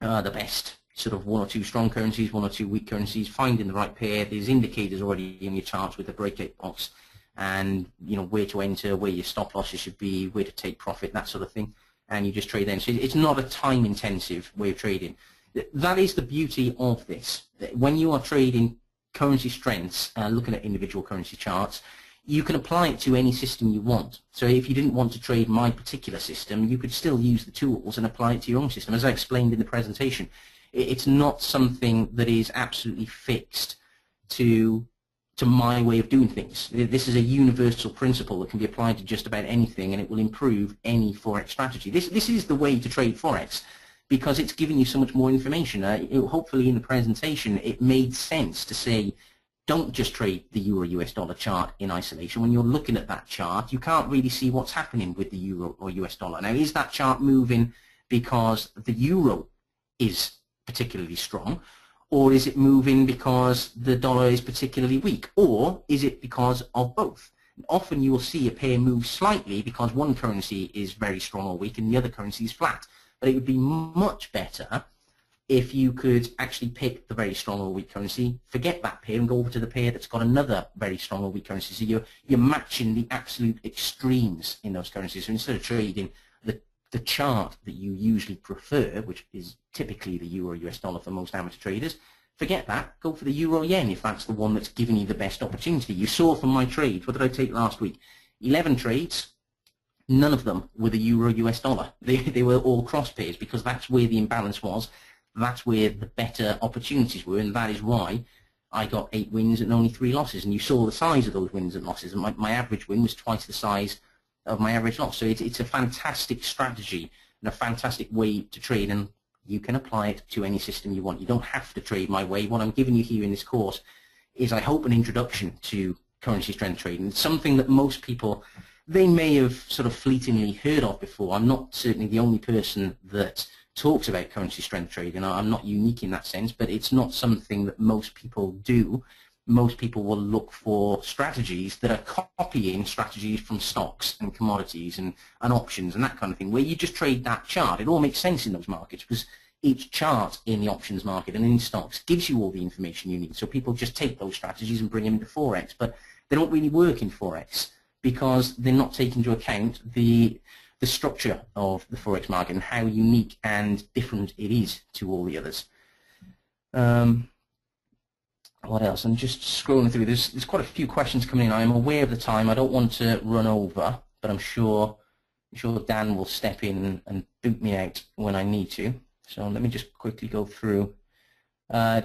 the best sort of 1 or 2 strong currencies, 1 or 2 weak currencies, finding the right pair. There's indicators already in your charts with the breakout box, and you know where to enter, where your stop losses should be, where to take profit, that sort of thing. And you just trade then. So it's not a time-intensive way of trading. That is the beauty of this. When you are trading currency strengths, looking at individual currency charts, you can apply it to any system you want. So if you didn't want to trade my particular system, you could still use the tools and apply it to your own system. As I explained in the presentation, it's not something that is absolutely fixed to my way of doing things. This is a universal principle that can be applied to just about anything, and it will improve any Forex strategy. This is the way to trade Forex, because it's giving you so much more information. Hopefully in the presentation it made sense to say, don't just trade the Euro-US dollar chart in isolation. When you're looking at that chart, you can't really see what's happening with the Euro or US dollar. Now, is that chart moving because the Euro is particularly strong, or is it moving because the dollar is particularly weak, or is it because of both? Often you will see a pair move slightly because one currency is very strong or weak and the other currency is flat. But it would be much better if you could actually pick the very strong or weak currency, forget that pair and go over to the pair that's got another very strong or weak currency. So you're matching the absolute extremes in those currencies. So instead of trading the chart that you usually prefer, which is typically the Euro-US dollar for most amateur traders, forget that. Go for the Euro-Yen if that's the one that's giving you the best opportunity. You saw from my trades, what did I take last week? 11 trades. None of them were the Euro-US dollar. They were all cross pairs because that's where the imbalance was. That's where the better opportunities were, and that is why I got 8 wins and only 3 losses. And you saw the size of those wins and losses. And my average win was twice the size of my average loss. So it's a fantastic strategy and a fantastic way to trade, and you can apply it to any system you want. You don't have to trade my way. What I'm giving you here in this course is, I hope, an introduction to currency strength trading. It's something that most people, they may have sort of fleetingly heard of before. I'm not certainly the only person that talks about currency strength trading. I'm not unique in that sense, but it's not something that most people do. Most people will look for strategies that are copying strategies from stocks and commodities and options and that kind of thing, where you just trade that chart. It all makes sense in those markets because each chart in the options market and in stocks gives you all the information you need. So people just take those strategies and bring them into Forex, but they don't really work in Forex because they're not taking into account the structure of the Forex market and how unique and different it is to all the others. What else? I'm just scrolling through. There's quite a few questions coming in. I'm aware of the time. I don't want to run over, but I'm sure Dan will step in and boot me out when I need to. So let me just quickly go through.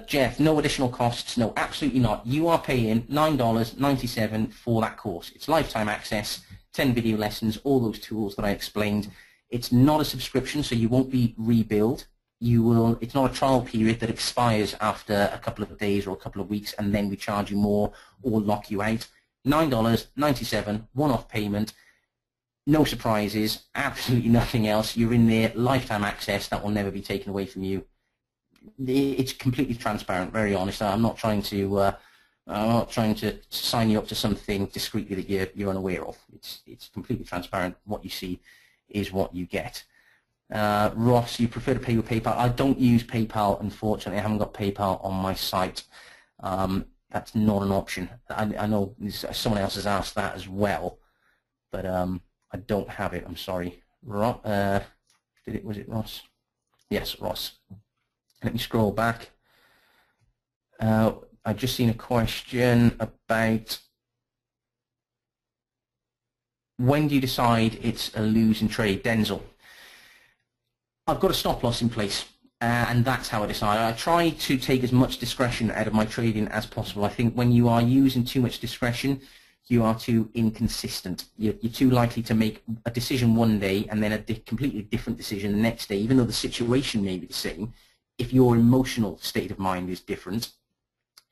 Jeff, no additional costs. No, absolutely not. You are paying $9.97 for that course. It's lifetime access, 10 video lessons, all those tools that I explained. It's not a subscription, so you won't be rebilled. It's not a trial period that expires after a couple of days or a couple of weeks and then we charge you more or lock you out. $9.97, one-off payment, no surprises, absolutely nothing else. You're in there, lifetime access, that will never be taken away from you. It's completely transparent, very honest. I'm not trying to sign you up to something discreetly that you're unaware of. It's completely transparent. What you see is what you get. Ross, you prefer to pay with PayPal? I don't use PayPal, unfortunately. I haven't got PayPal on my site. That's not an option. I know someone else has asked that as well, but I don't have it. I'm sorry. Was it Ross? Yes, Ross. Let me scroll back. I've just seen a question about when do you decide it's a losing trade, Denzel? I've got a stop loss in place, and that's how I decide. I try to take as much discretion out of my trading as possible. I think when you are using too much discretion, you are too inconsistent. You're too likely to make a decision one day and then a completely different decision the next day, even though the situation may be the same. If your emotional state of mind is different,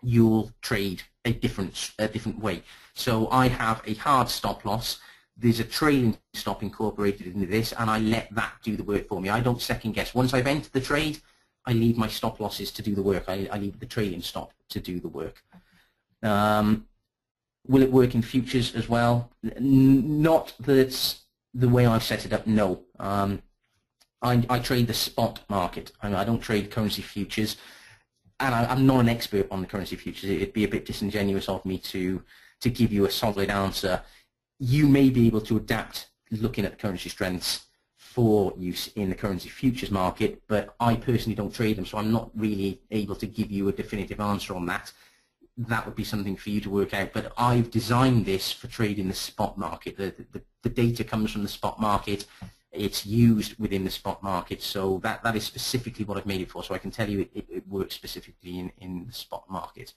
you'll trade a different way. So I have a hard stop loss. There's a trailing stop incorporated into this, and I let that do the work for me. I don't second guess. Once I've entered the trade, I leave my stop losses to do the work. I leave the trailing stop to do the work. Will it work in futures as well? Not that's the way I've set it up, no. I trade the spot market. I don't trade currency futures, and I'm not an expert on the currency futures. It'd be a bit disingenuous of me to give you a solid answer. You may be able to adapt looking at the currency strengths for use in the currency futures market, but I personally don't trade them, so I'm not really able to give you a definitive answer on that. That would be something for you to work out, but I've designed this for trading the spot market. The data comes from the spot market. It's used within the spot market, so that is specifically what I've made it for, so I can tell you it works specifically in the spot market.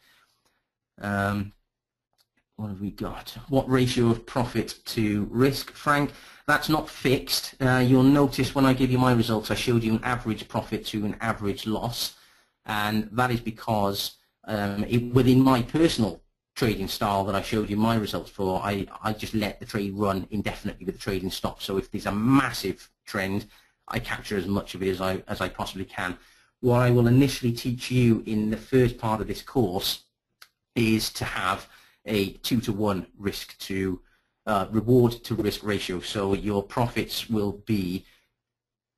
What have we got? What ratio of profit to risk, Frank? That's not fixed. You'll notice when I give you my results, I showed you an average profit to an average loss, and that is because within my personal trading style that I showed you my results for, I just let the trade run indefinitely with the trading stop. So if there's a massive trend, I capture as much of it as I possibly can. What I will initially teach you in the first part of this course is to have a 2-to-1 risk to reward to risk ratio. So your profits will be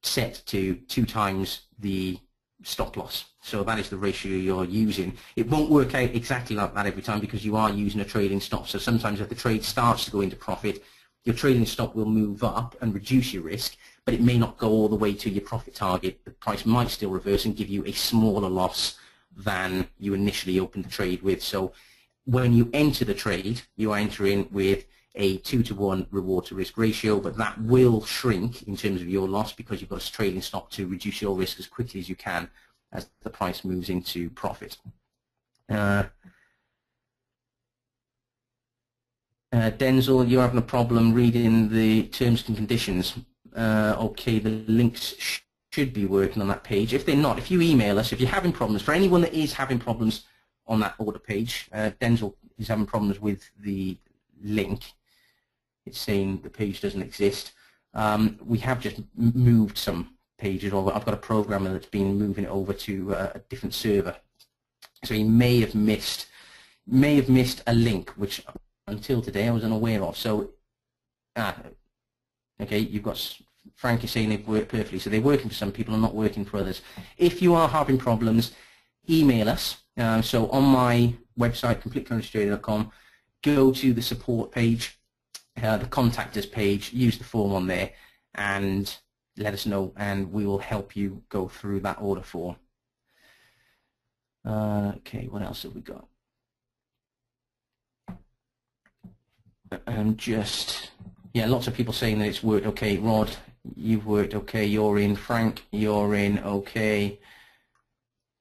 set to 2 times the stop loss. So that is the ratio you're using. It won't work out exactly like that every time because you are using a trading stop. So sometimes if the trade starts to go into profit, your trading stop will move up and reduce your risk, but it may not go all the way to your profit target. The price might still reverse and give you a smaller loss than you initially opened the trade with. So when you enter the trade, you are entering with a 2-to-1 reward to risk ratio, but that will shrink in terms of your loss because you've got a trading stop to reduce your risk as quickly as you can as the price moves into profit. Denzel, you're having a problem reading the terms and conditions. Okay, the links should be working on that page. If they're not, if you email us, if you're having problems, for anyone that is having problems on that order page, Denzel is having problems with the link. It's saying the page doesn't exist. We have just moved some pages over. I've got a programmer that's been moving it over to a different server. So he may have missed a link, which until today I was unaware of. So, okay, you've got Frank is saying they've worked perfectly. So they're working for some people and not working for others. If you are having problems, email us. So on my website, completecurrencytrader.com, go to the support page, the contact us page, use the form on there, and let us know, and we will help you go through that order form. Okay, what else have we got? Yeah, lots of people saying that it's worked okay. Rod, you've worked okay. You're in. Frank, you're in. Okay.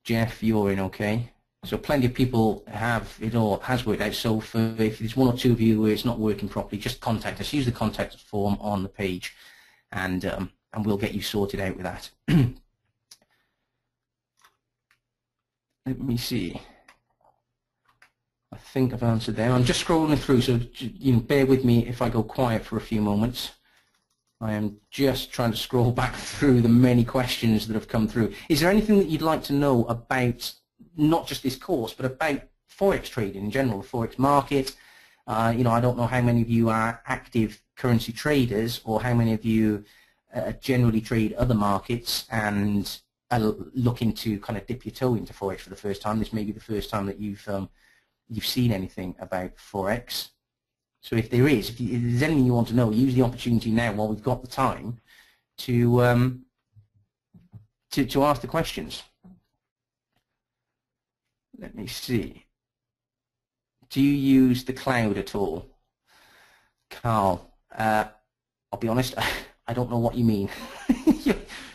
Jeff, you're in. Okay. So plenty of people have it all has worked out. So if there's 1 or 2 of you where it's not working properly, just contact us. Use the contact form on the page, and we'll get you sorted out with that. Let me see. I think I've answered there. I'm just scrolling through, so bear with me if I go quiet for a few moments. I am just trying to scroll back through the many questions that have come through. Is there anything that you'd like to know about not just this course, but about Forex trading in general, the Forex market? I don't know how many of you are active currency traders or how many of you generally trade other markets and are looking to kind of dip your toe into Forex for the first time. This may be the first time that you've seen anything about Forex. So if there's anything you want to know, use the opportunity now while we've got the time to ask the questions. Let me see. Do you use the cloud at all? Carl, I'll be honest, I don't know what you mean.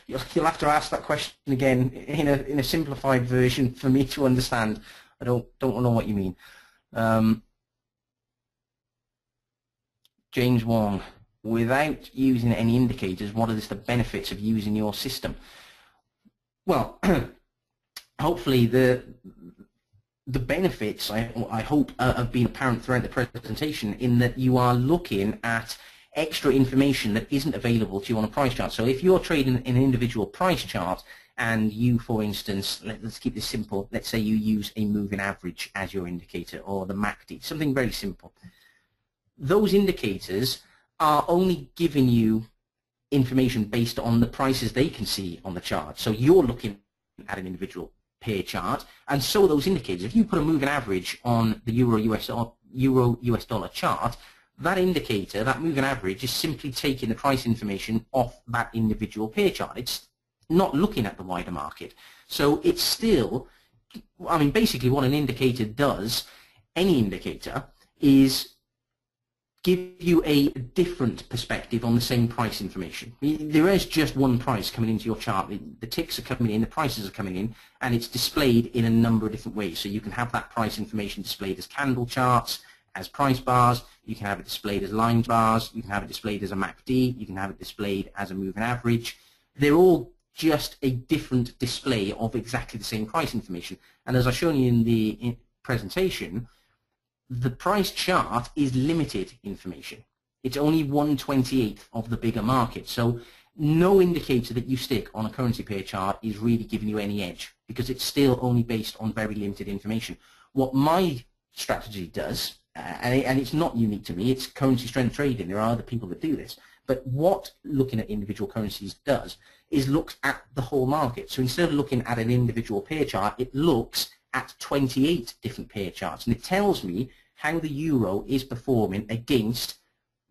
You'll have to ask that question again in a simplified version for me to understand. I don't know what you mean. James Wong, without using any indicators, what are the benefits of using your system? Well, hopefully the benefits, I hope, have been apparent throughout the presentation, in that you are looking at extra information that isn't available to you on a price chart. So if you're trading an individual price chart, and you, for instance, let's keep this simple, let's say you use a moving average as your indicator, or the MACD, something very simple. Those indicators are only giving you information based on the prices they can see on the chart. So you're looking at an individual pair chart, and so are those indicators. If you put a moving average on the Euro-US dollar chart, that indicator, that moving average, is simply taking the price information off that individual pair chart. It's not looking at the wider market. So it's still, I mean, basically what an indicator does, any indicator, is give you a different perspective on the same price information. There is just one price coming into your chart. The ticks are coming in, the prices are coming in, and it's displayed in a number of different ways. So you can have that price information displayed as candle charts, as price bars, you can have it displayed as line bars, you can have it displayed as a MACD, you can have it displayed as a moving average. They're all just a different display of exactly the same price information. And as I've shown you in the presentation, the price chart is limited information. It's only 1/28th of the bigger market. So no indicator that you stick on a currency pair chart is really giving you any edge, because it's still only based on very limited information. What my strategy does, and it's not unique to me, it's currency strength trading, there are other people that do this, but what looking at individual currencies does is looks at the whole market. So instead of looking at an individual pair chart, it looks at 28 different pair charts, and it tells me how the euro is performing against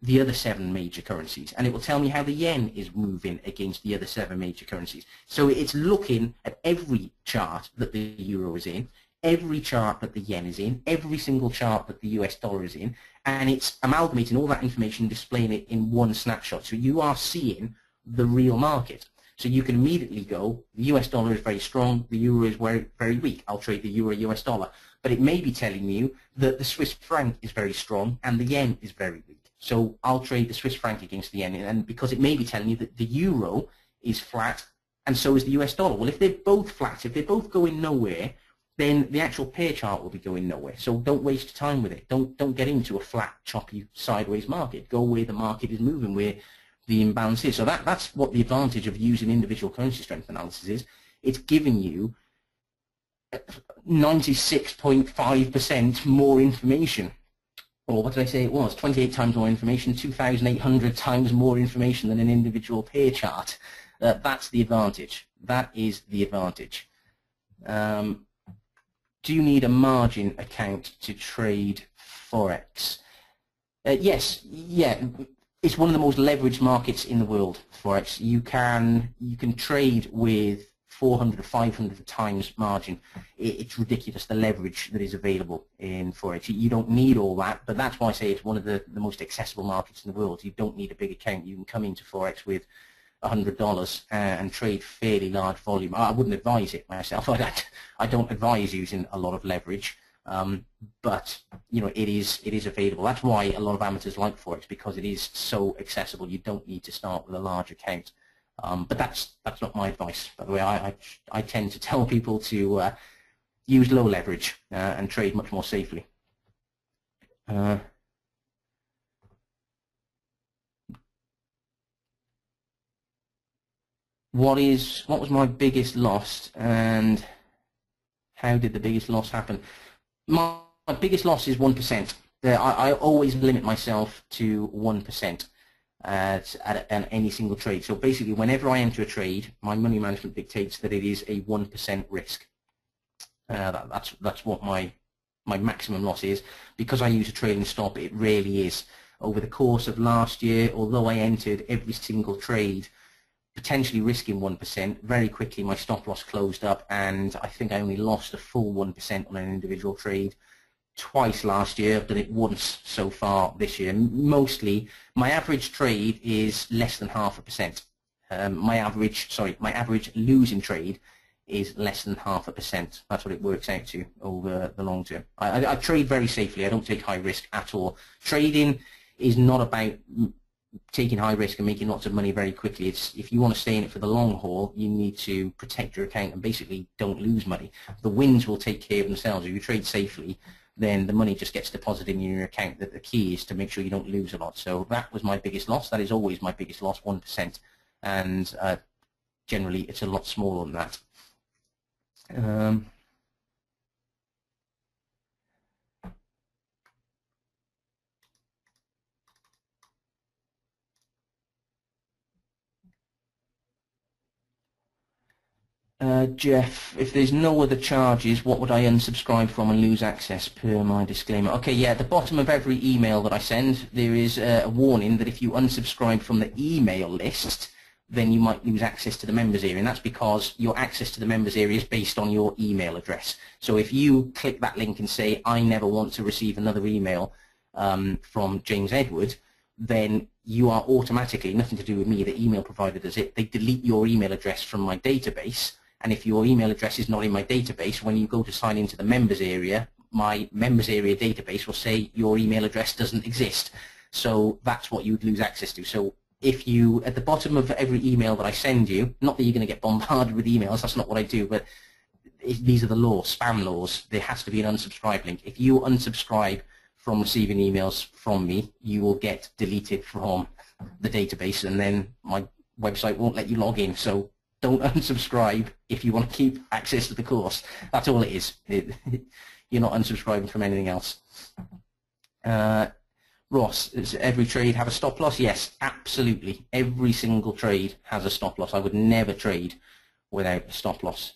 the other 7 major currencies, and it will tell me how the yen is moving against the other 7 major currencies. So it's looking at every chart that the euro is in, every chart that the yen is in, every single chart that the US dollar is in, and it's amalgamating all that information, displaying it in one snapshot. So you are seeing the real market. So you can immediately go, the US dollar is very strong, the euro is very, very weak, I'll trade the euro US dollar. But it may be telling you that the Swiss franc is very strong and the yen is very weak. So I'll trade the Swiss franc against the yen, and because it may be telling you that the euro is flat and so is the US dollar. Well, if they're both flat, if they're both going nowhere, then the actual pair chart will be going nowhere. So don't waste time with it. Don't get into a flat, choppy, sideways market. Go where the market is moving, where the imbalance is. So that's what the advantage of using individual currency strength analysis is. It's giving you 96.5% more information. Or what did I say it was? 28 times more information, 2,800 times more information than an individual pair chart. That's the advantage. That is the advantage. Do you need a margin account to trade Forex? Yes, yeah. It's one of the most leveraged markets in the world, Forex. You can trade with 400 or 500 times margin. It's ridiculous, the leverage that is available in Forex. You don't need all that, but that's why I say it's one of the most accessible markets in the world. You don't need a big account. You can come into Forex with $100 and trade fairly large volume. I wouldn't advise it myself. I don't advise using a lot of leverage, but you know, it is available. That's why a lot of amateurs like Forex, because it is so accessible. You don't need to start with a large account. But that's not my advice, by the way. I tend to tell people to use low leverage and trade much more safely. What was my biggest loss, and how did the biggest loss happen? My biggest loss is 1%. I always limit myself to 1%. At any single trade. So basically, whenever I enter a trade, my money management dictates that it is a 1% risk. That's what my maximum loss is. Because I use a trailing stop, it really is. Over the course of last year, although I entered every single trade potentially risking 1%, very quickly my stop loss closed up, and I think I only lost a full 1% on an individual trade twice last year. I've done it once so far this year. Mostly, my average trade is less than 0.5%. My average losing trade is less than 0.5%. That's what it works out to over the long term. I trade very safely. I don't take high risk at all. Trading is not about taking high risk and making lots of money very quickly. It's if you want to stay in it for the long haul, you need to protect your account and basically don't lose money. The wins will take care of themselves. If you trade safely, then the money just gets deposited in your account. The key is to make sure you don't lose a lot. So that was my biggest loss. That is always my biggest loss, 1%. And generally, it's a lot smaller than that. Jeff, if there's no other charges, what would I unsubscribe from and lose access per my disclaimer? Okay, yeah, at the bottom of every email that I send, there is a warning that if you unsubscribe from the email list, then you might lose access to the members area, and that's because your access to the members area is based on your email address. So if you click that link and say, I never want to receive another email from James Edward, then you are automatically, nothing to do with me, the email provider does it, they delete your email address from my database. And if your email address is not in my database, when you go to sign into the members area, my members area database will say your email address doesn't exist. So that's what you'd lose access to. So if you, at the bottom of every email that I send you, not that you're going to get bombarded with emails, that's not what I do, but these are the laws, spam laws. There has to be an unsubscribe link. If you unsubscribe from receiving emails from me, you will get deleted from the database, and then my website won't let you log in. So don't unsubscribe if you want to keep access to the course. That's all it is. You're not unsubscribing from anything else. Ross, does every trade have a stop loss? Yes, absolutely. Every single trade has a stop loss. I would never trade without a stop loss.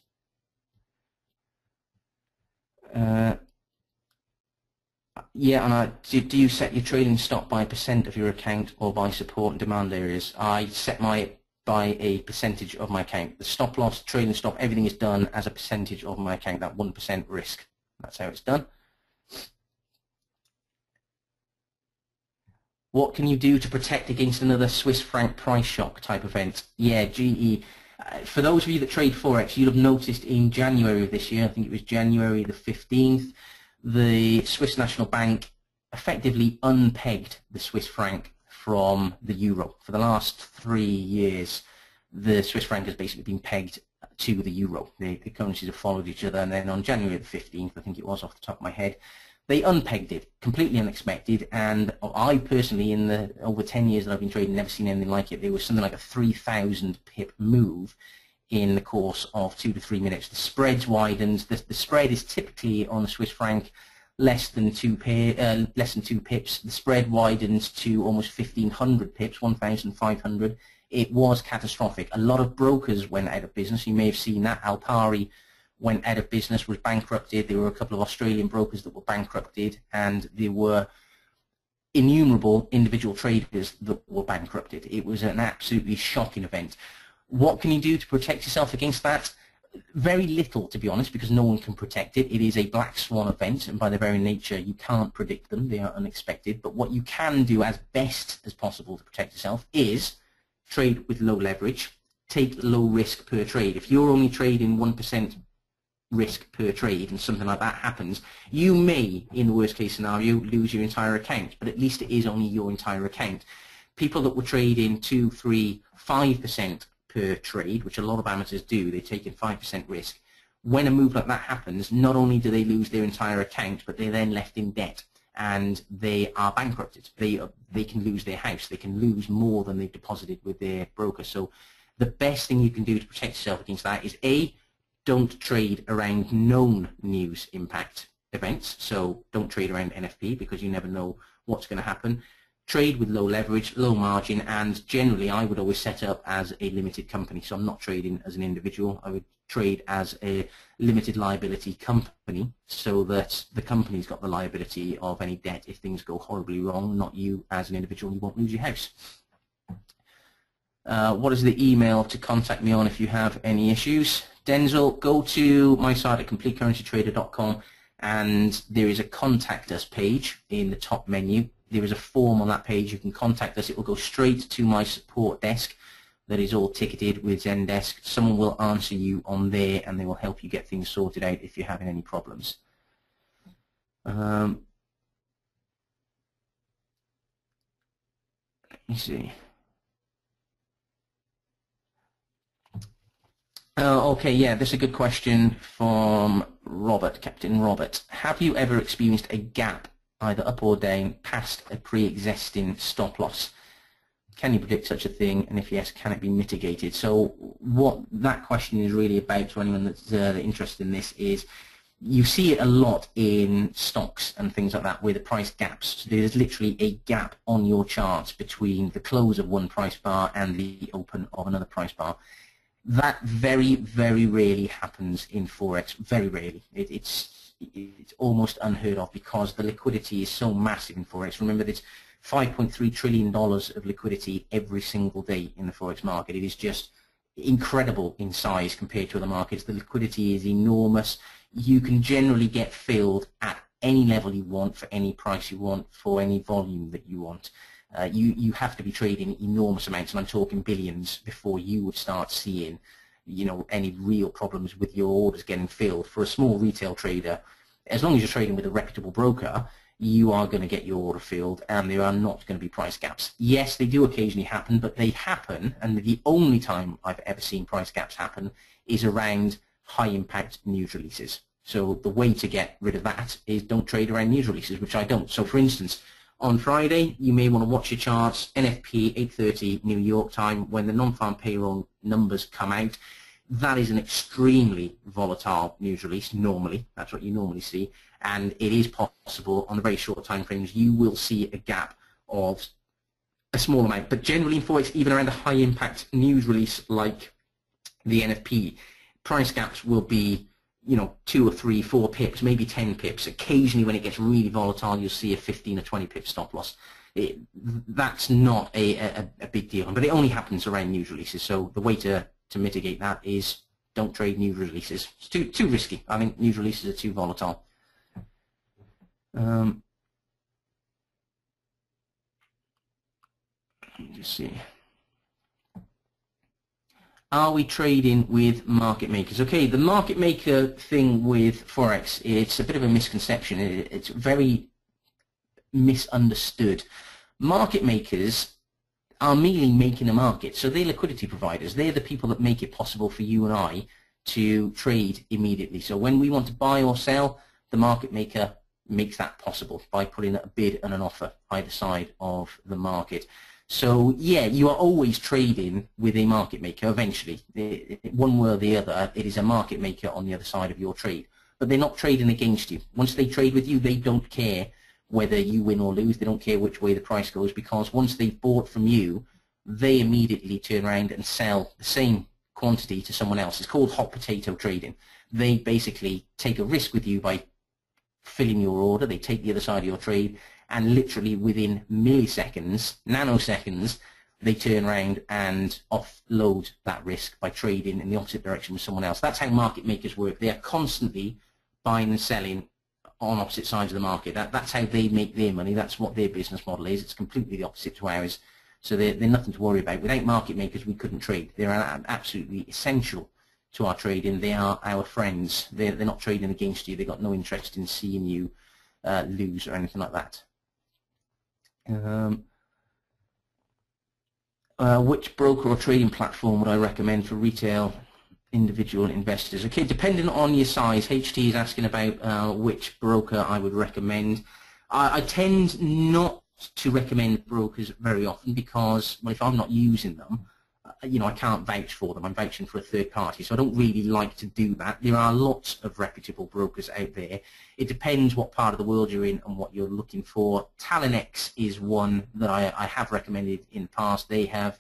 Yeah, and do you set your trading stop by % of your account or by support and demand areas? I set my by a percentage of my account. The stop loss, trading stop, everything is done as a percentage of my account, that 1% risk. That's how it's done. What can you do to protect against another Swiss franc price shock type event? Yeah, GE. For those of you that trade Forex, you'll have noticed in January of this year, I think it was January the 15th, the Swiss National Bank effectively unpegged the Swiss franc from the euro. For the last 3 years, the Swiss franc has basically been pegged to the euro. The currencies have followed each other, and then on January the 15th, I think it was off the top of my head, they unpegged it, completely unexpected, and I personally, in the over 10 years that I've been trading, never seen anything like it. There was something like a 3,000 pip move in the course of 2 to 3 minutes. The spreads widened. The spread is typically on the Swiss franc less than 2 pips. The spread widened to almost 1,500 pips, 1,500. It was catastrophic. A lot of brokers went out of business. You may have seen that. Alpari went out of business, was bankrupted. There were a couple of Australian brokers that were bankrupted, and there were innumerable individual traders that were bankrupted. It was an absolutely shocking event. What can you do to protect yourself against that? Very little, to be honest, because no one can protect it. It is a black swan event, and by their very nature, you can't predict them. They are unexpected. But what you can do as best as possible to protect yourself is trade with low leverage, take low risk per trade. If you're only trading 1% risk per trade and something like that happens, you may, in the worst case scenario, lose your entire account, but at least it is only your entire account. People that were trading 2, 3, 5% per trade, which a lot of amateurs do, they're taking 5% risk. When a move like that happens, not only do they lose their entire account, but they're then left in debt and they are bankrupted. They can lose their house. They can lose more than they've deposited with their broker. So the best thing you can do to protect yourself against that is A, don't trade around known news impact events. So don't trade around NFP because you never know what's going to happen. Trade with low leverage, low margin, and generally I would always set up as a limited company. So I'm not trading as an individual. I would trade as a limited liability company so that the company's got the liability of any debt if things go horribly wrong, not you as an individual. You won't lose your house. What is the email to contact me on if you have any issues? Denzel, go to my site at completecurrencytrader.com and there is a contact us page in the top menu. There is a form on that page. You can contact us. It will go straight to my support desk that is all ticketed with Zendesk. Someone will answer you on there and they will help you get things sorted out if you're having any problems. me see. Okay, yeah, this is a good question from Robert, Captain Robert. Have you ever experienced a gap, either up or down, past a pre-existing stop loss? Can you predict such a thing? And if yes, can it be mitigated? So what that question is really about, to anyone that's interested in this, is you see it a lot in stocks and things like that where the price gaps. So there's literally a gap on your chart between the close of one price bar and the open of another price bar. That very, very rarely happens in Forex, very rarely. It's almost unheard of because the liquidity is so massive in Forex. Remember, there's $5.3 trillion of liquidity every single day in the Forex market. It is just incredible in size compared to other markets. The liquidity is enormous. You can generally get filled at any level you want, for any price you want, for any volume that you want. You have to be trading enormous amounts, and I'm talking billions, before you would start seeing, you know, any real problems with your orders getting filled. For a small retail trader, as long as you're trading with a reputable broker, you are going to get your order filled, and there are not going to be price gaps. Yes, they do occasionally happen, but they happen, and the only time I've ever seen price gaps happen is around high-impact news releases. So the way to get rid of that is don't trade around news releases, which I don't. So for instance, on Friday, you may want to watch your charts, NFP 8:30 New York time, when the non-farm payroll numbers come out. That is an extremely volatile news release, normally. That's what you normally see. And it is possible on the very short time frames you will see a gap of a small amount. But generally in Forex, even around a high-impact news release like the NFP, price gaps will be, you know, 2 or 3, 4 pips, maybe 10 pips. Occasionally, when it gets really volatile, you'll see a 15 or 20 pip stop loss. That's not a big deal, but it only happens around news releases. So the way to mitigate that is don't trade news releases. It's too risky. I think news releases are too volatile. Let me just see. Are we trading with market makers? Okay, the market maker thing with Forex, it's a bit of a misconception. It's very misunderstood. Market makers are merely making a market. So they're liquidity providers. They're the people that make it possible for you and I to trade immediately. So when we want to buy or sell, the market maker makes that possible by putting a bid and an offer either side of the market. So yeah, you are always trading with a market maker eventually. One way or the other, it is a market maker on the other side of your trade. But they're not trading against you. Once they trade with you, they don't care whether you win or lose. They don't care which way the price goes, because once they've bought from you, they immediately turn around and sell the same quantity to someone else. It's called hot potato trading. They basically take a risk with you by filling your order. They take the other side of your trade, and literally within milliseconds, nanoseconds, they turn around and offload that risk by trading in the opposite direction with someone else. That's how market makers work. They are constantly buying and selling on opposite sides of the market. That's how they make their money. That's what their business model is. It's completely the opposite to ours. So they're nothing to worry about. Without market makers, we couldn't trade. They're absolutely essential to our trading. They are our friends. They're not trading against you. They've got no interest in seeing you lose or anything like that. Which broker or trading platform would I recommend for retail individual investors? Okay, depending on your size, HT is asking about which broker I would recommend. I tend not to recommend brokers very often because, well, if I'm not using them, you know, I can't vouch for them. I'm vouching for a third party, so I don't really like to do that. There are lots of reputable brokers out there. It depends what part of the world you're in and what you're looking for. Talonx is one that I have recommended in the past. They have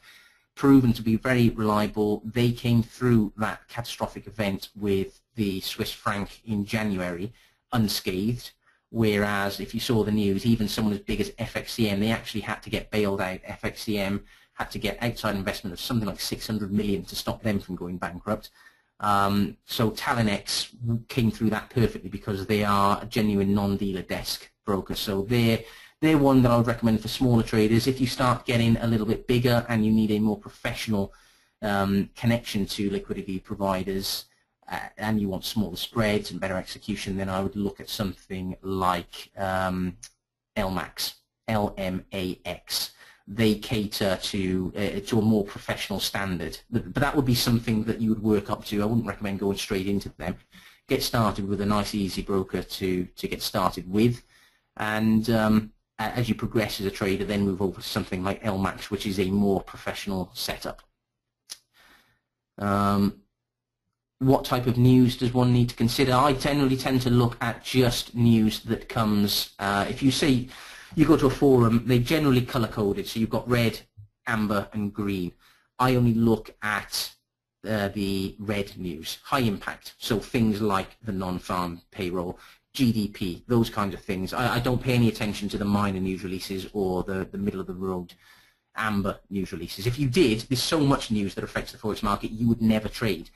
proven to be very reliable. They came through that catastrophic event with the Swiss franc in January unscathed, whereas if you saw the news, even someone as big as FXCM, they actually had to get bailed out. FXCM had to get outside investment of something like 600 million to stop them from going bankrupt. So Talonx came through that perfectly because they are a genuine non-dealer desk broker. So they're one that I would recommend for smaller traders. If you start getting a little bit bigger and you need a more professional connection to liquidity providers and you want smaller spreads and better execution, then I would look at something like LMAX, LMAX. they cater to a more professional standard. But that would be something that you would work up to. I wouldn't recommend going straight into them. Get started with a nice, easy broker to get started with, and as you progress as a trader, then move over to something like LMAX, which is a more professional setup. What type of news does one need to consider? I generally tend to look at just news that comes, if you say you go to a forum, they're generally color-coded, so you've got red, amber, and green. I only look at the red news, high impact, so things like the non-farm payroll, GDP, those kinds of things. I don't pay any attention to the minor news releases or the middle-of-the-road amber news releases. If you did, there's so much news that affects the Forex market, you would never trade.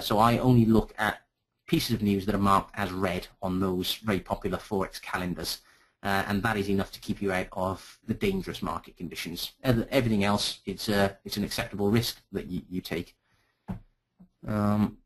So I only look at pieces of news that are marked as red on those very popular Forex calendars. And that is enough to keep you out of the dangerous market conditions. Everything else, it's an acceptable risk that you take. Am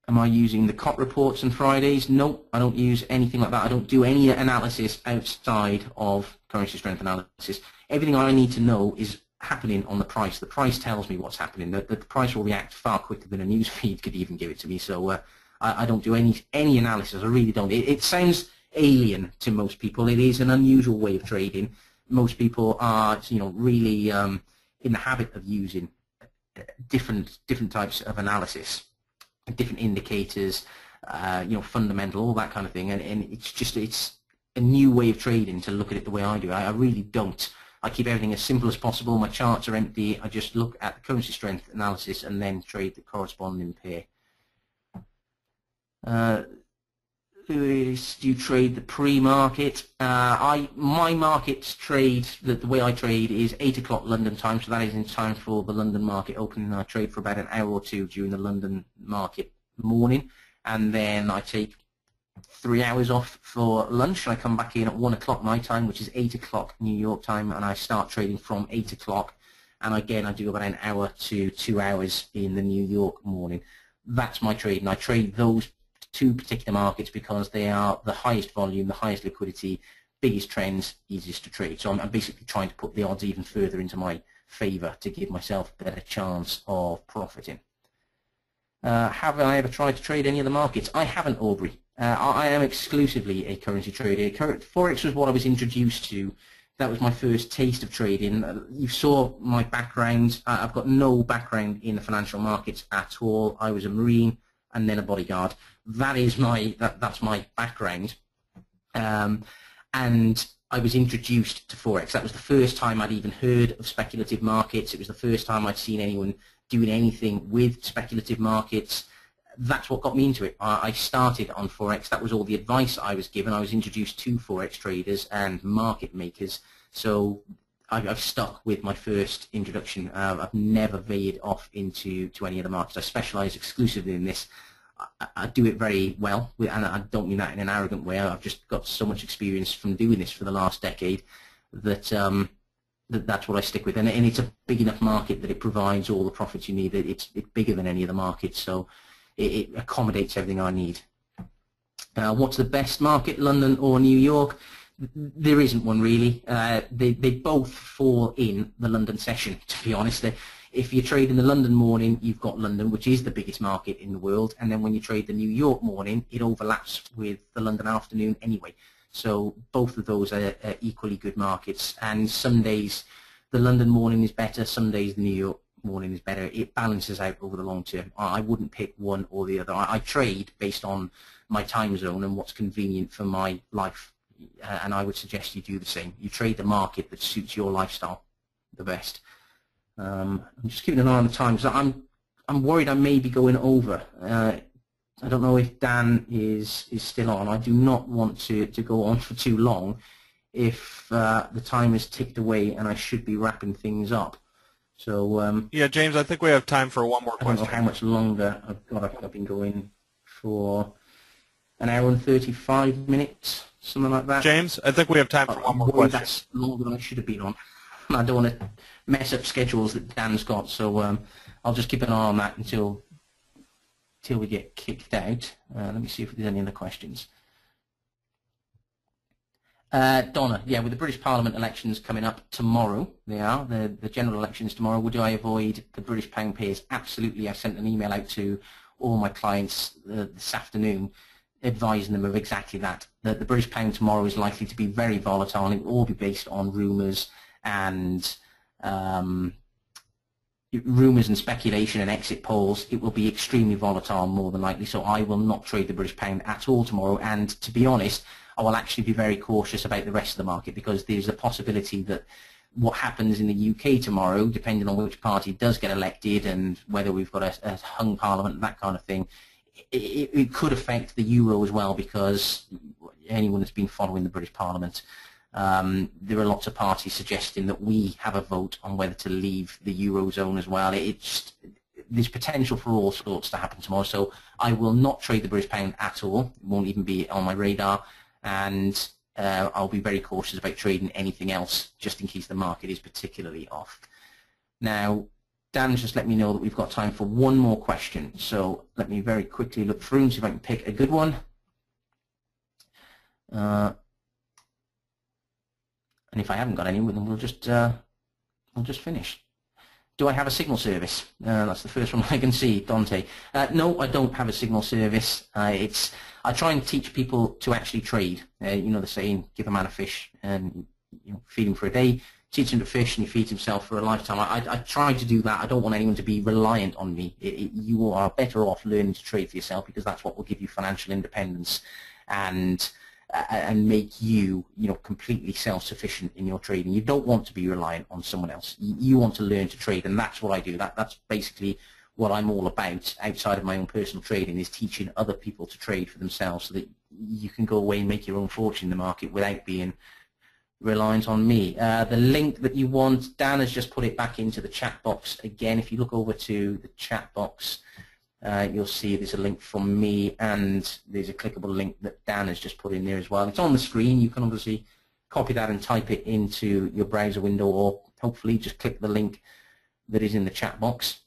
I using the COT reports on Fridays? No, I don't use anything like that. I don't do any analysis outside of currency strength analysis. Everything I need to know is happening on the price. The price tells me what's happening. The price will react far quicker than a news feed could even give it to me. So I don't do any analysis. I really don't. It sounds alien to most people. It is an unusual way of trading. Most people are, really in the habit of using different types of analysis, different indicators, fundamental, all that kind of thing. And it's a new way of trading to look at it the way I do. I really don't. I keep everything as simple as possible. My charts are empty. I just look at the currency strength analysis and then trade the corresponding pair. Do you trade the pre-market? My markets trade, the way I trade is 8 o'clock London time, so that is in time for the London market opening. I trade for about an hour or two during the London market morning, and then I take 3 hours off for lunch, and I come back in at 1 o'clock my time, which is 8 o'clock New York time, and I start trading from 8 o'clock, and again I do about an hour to 2 hours in the New York morning. That's my trade, and I trade those two particular markets because they are the highest volume, the highest liquidity, biggest trends, easiest to trade. So I'm basically trying to put the odds even further into my favor to give myself a better chance of profiting. Have I ever tried to trade any of the markets? I haven't, Aubrey. I am exclusively a currency trader. Forex was what I was introduced to. That was my first taste of trading. You saw my background. I've got no background in the financial markets at all. I was a Marine and then a bodyguard. That's my background. And I was introduced to Forex. That was the first time I'd even heard of speculative markets. It was the first time I'd seen anyone doing anything with speculative markets. That's what got me into it. I started on Forex. That was all the advice I was given. I was introduced to Forex traders and market makers. So I've stuck with my first introduction. I've never veered off into any other markets. I specialize exclusively in this. I do it very well, and I don't mean that in an arrogant way. I've just got so much experience from doing this for the last decade that that's what I stick with. And it's a big enough market that it provides all the profits you need. It's bigger than any other market, so it accommodates everything I need. What's the best market, London or New York? There isn't one really. They both fall in the London session, to be honest. If you trade in the London morning, you've got London, which is the biggest market in the world, and then when you trade the New York morning, it overlaps with the London afternoon anyway. So both of those are equally good markets, and some days the London morning is better, some days the New York morning is better. It balances out over the long term. I wouldn't pick one or the other. I trade based on my time zone and what's convenient for my life, and I would suggest you do the same. You trade the market that suits your lifestyle the best. I'm just keeping an eye on the time because I'm worried I may be going over. I don't know if Dan is still on. I do not want to go on for too long if the time has ticked away and I should be wrapping things up. So
yeah, James, I think we have time for one more question.
I don't know how much longer I've got. I think I've been going for an hour and 35 minutes, something like that.
James, I think we have time for one more question.
That's longer than I should have been on. I don't want to mess up schedules that Dan's got, so I'll just keep an eye on that until we get kicked out. Let me see if there's any other questions. Donna, yeah, with the British Parliament elections coming up tomorrow, they are, the general elections tomorrow, would I avoid the British pound pairs? Absolutely. I sent an email out to all my clients this afternoon advising them of exactly that, that the British pound tomorrow is likely to be very volatile, and it will all be based on rumours and speculation and exit polls. It will be extremely volatile more than likely, so I will not trade the British pound at all tomorrow, and to be honest, I will actually be very cautious about the rest of the market, because there's a possibility that what happens in the UK tomorrow, depending on which party does get elected and whether we've got a hung parliament and that kind of thing, it could affect the euro as well, because anyone that's been following the British Parliament, there are lots of parties suggesting that we have a vote on whether to leave the eurozone as well. There's potential for all sorts to happen tomorrow, so I will not trade the British pound at all. It won't even be on my radar, and I'll be very cautious about trading anything else just in case the market is particularly off. Now, Dan just let me know that we've got time for one more question, so let me very quickly look through and see if I can pick a good one. And if I haven't got any, then we'll just finish. Do I have a signal service? That's the first one I can see, Dante. No, I don't have a signal service. I try and teach people to actually trade. You know the saying, give a man a fish and feed him for a day, teach him to fish, and he feeds himself for a lifetime. I try to do that. I don't want anyone to be reliant on me. You are better off learning to trade for yourself, because that's what will give you financial independence and make you, completely self-sufficient in your trading. You don't want to be reliant on someone else. You want to learn to trade, and that's what I do. That's basically what I'm all about outside of my own personal trading, is teaching other people to trade for themselves, so that you can go away and make your own fortune in the market without being reliant on me. The link that you want, Dan has just put it back into the chat box again. If you look over to the chat box, you'll see there's a link from me, and there's a clickable link that Dan has just put in there as well. It's on the screen. You can obviously copy that and type it into your browser window, or hopefully just click the link that is in the chat box,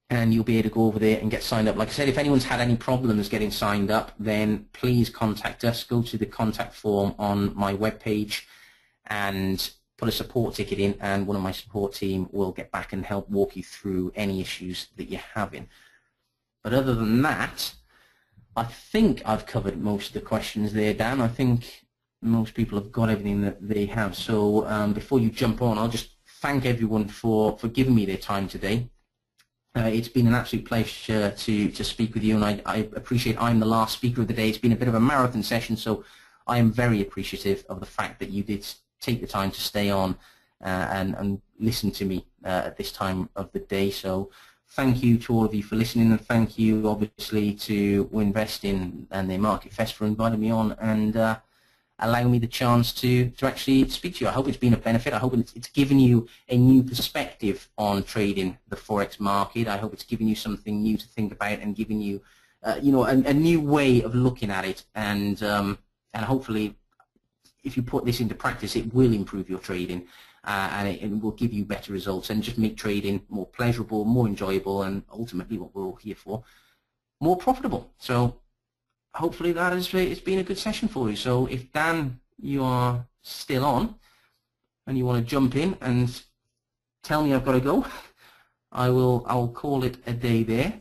and you'll be able to go over there and get signed up. Like I said, if anyone's had any problems getting signed up, then please contact us. Go to the contact form on my webpage and put a support ticket in, and one of my support team will get back and help walk you through any issues that you're having. But other than that, I think I've covered most of the questions there, Dan. I think most people have got everything that they have. So before you jump on, I'll just thank everyone for giving me their time today. It's been an absolute pleasure to speak with you, and I appreciate I'm the last speaker of the day. It's been a bit of a marathon session, so I am very appreciative of the fact that you did take the time to stay on and listen to me at this time of the day. So thank you to all of you for listening, and thank you obviously to Investing and the MarketFest for inviting me on and allowing me the chance to actually speak to you. I hope it's been a benefit. I hope it's given you a new perspective on trading the Forex market. I hope it's given you something new to think about and giving you a new way of looking at it, and hopefully if you put this into practice, it will improve your trading. And it will give you better results and just make trading more pleasurable, more enjoyable, and ultimately what we're all here for, more profitable. So hopefully that it's been a good session for you. So if Dan, you are still on and you want to jump in and tell me I've got to go, I'll call it a day there.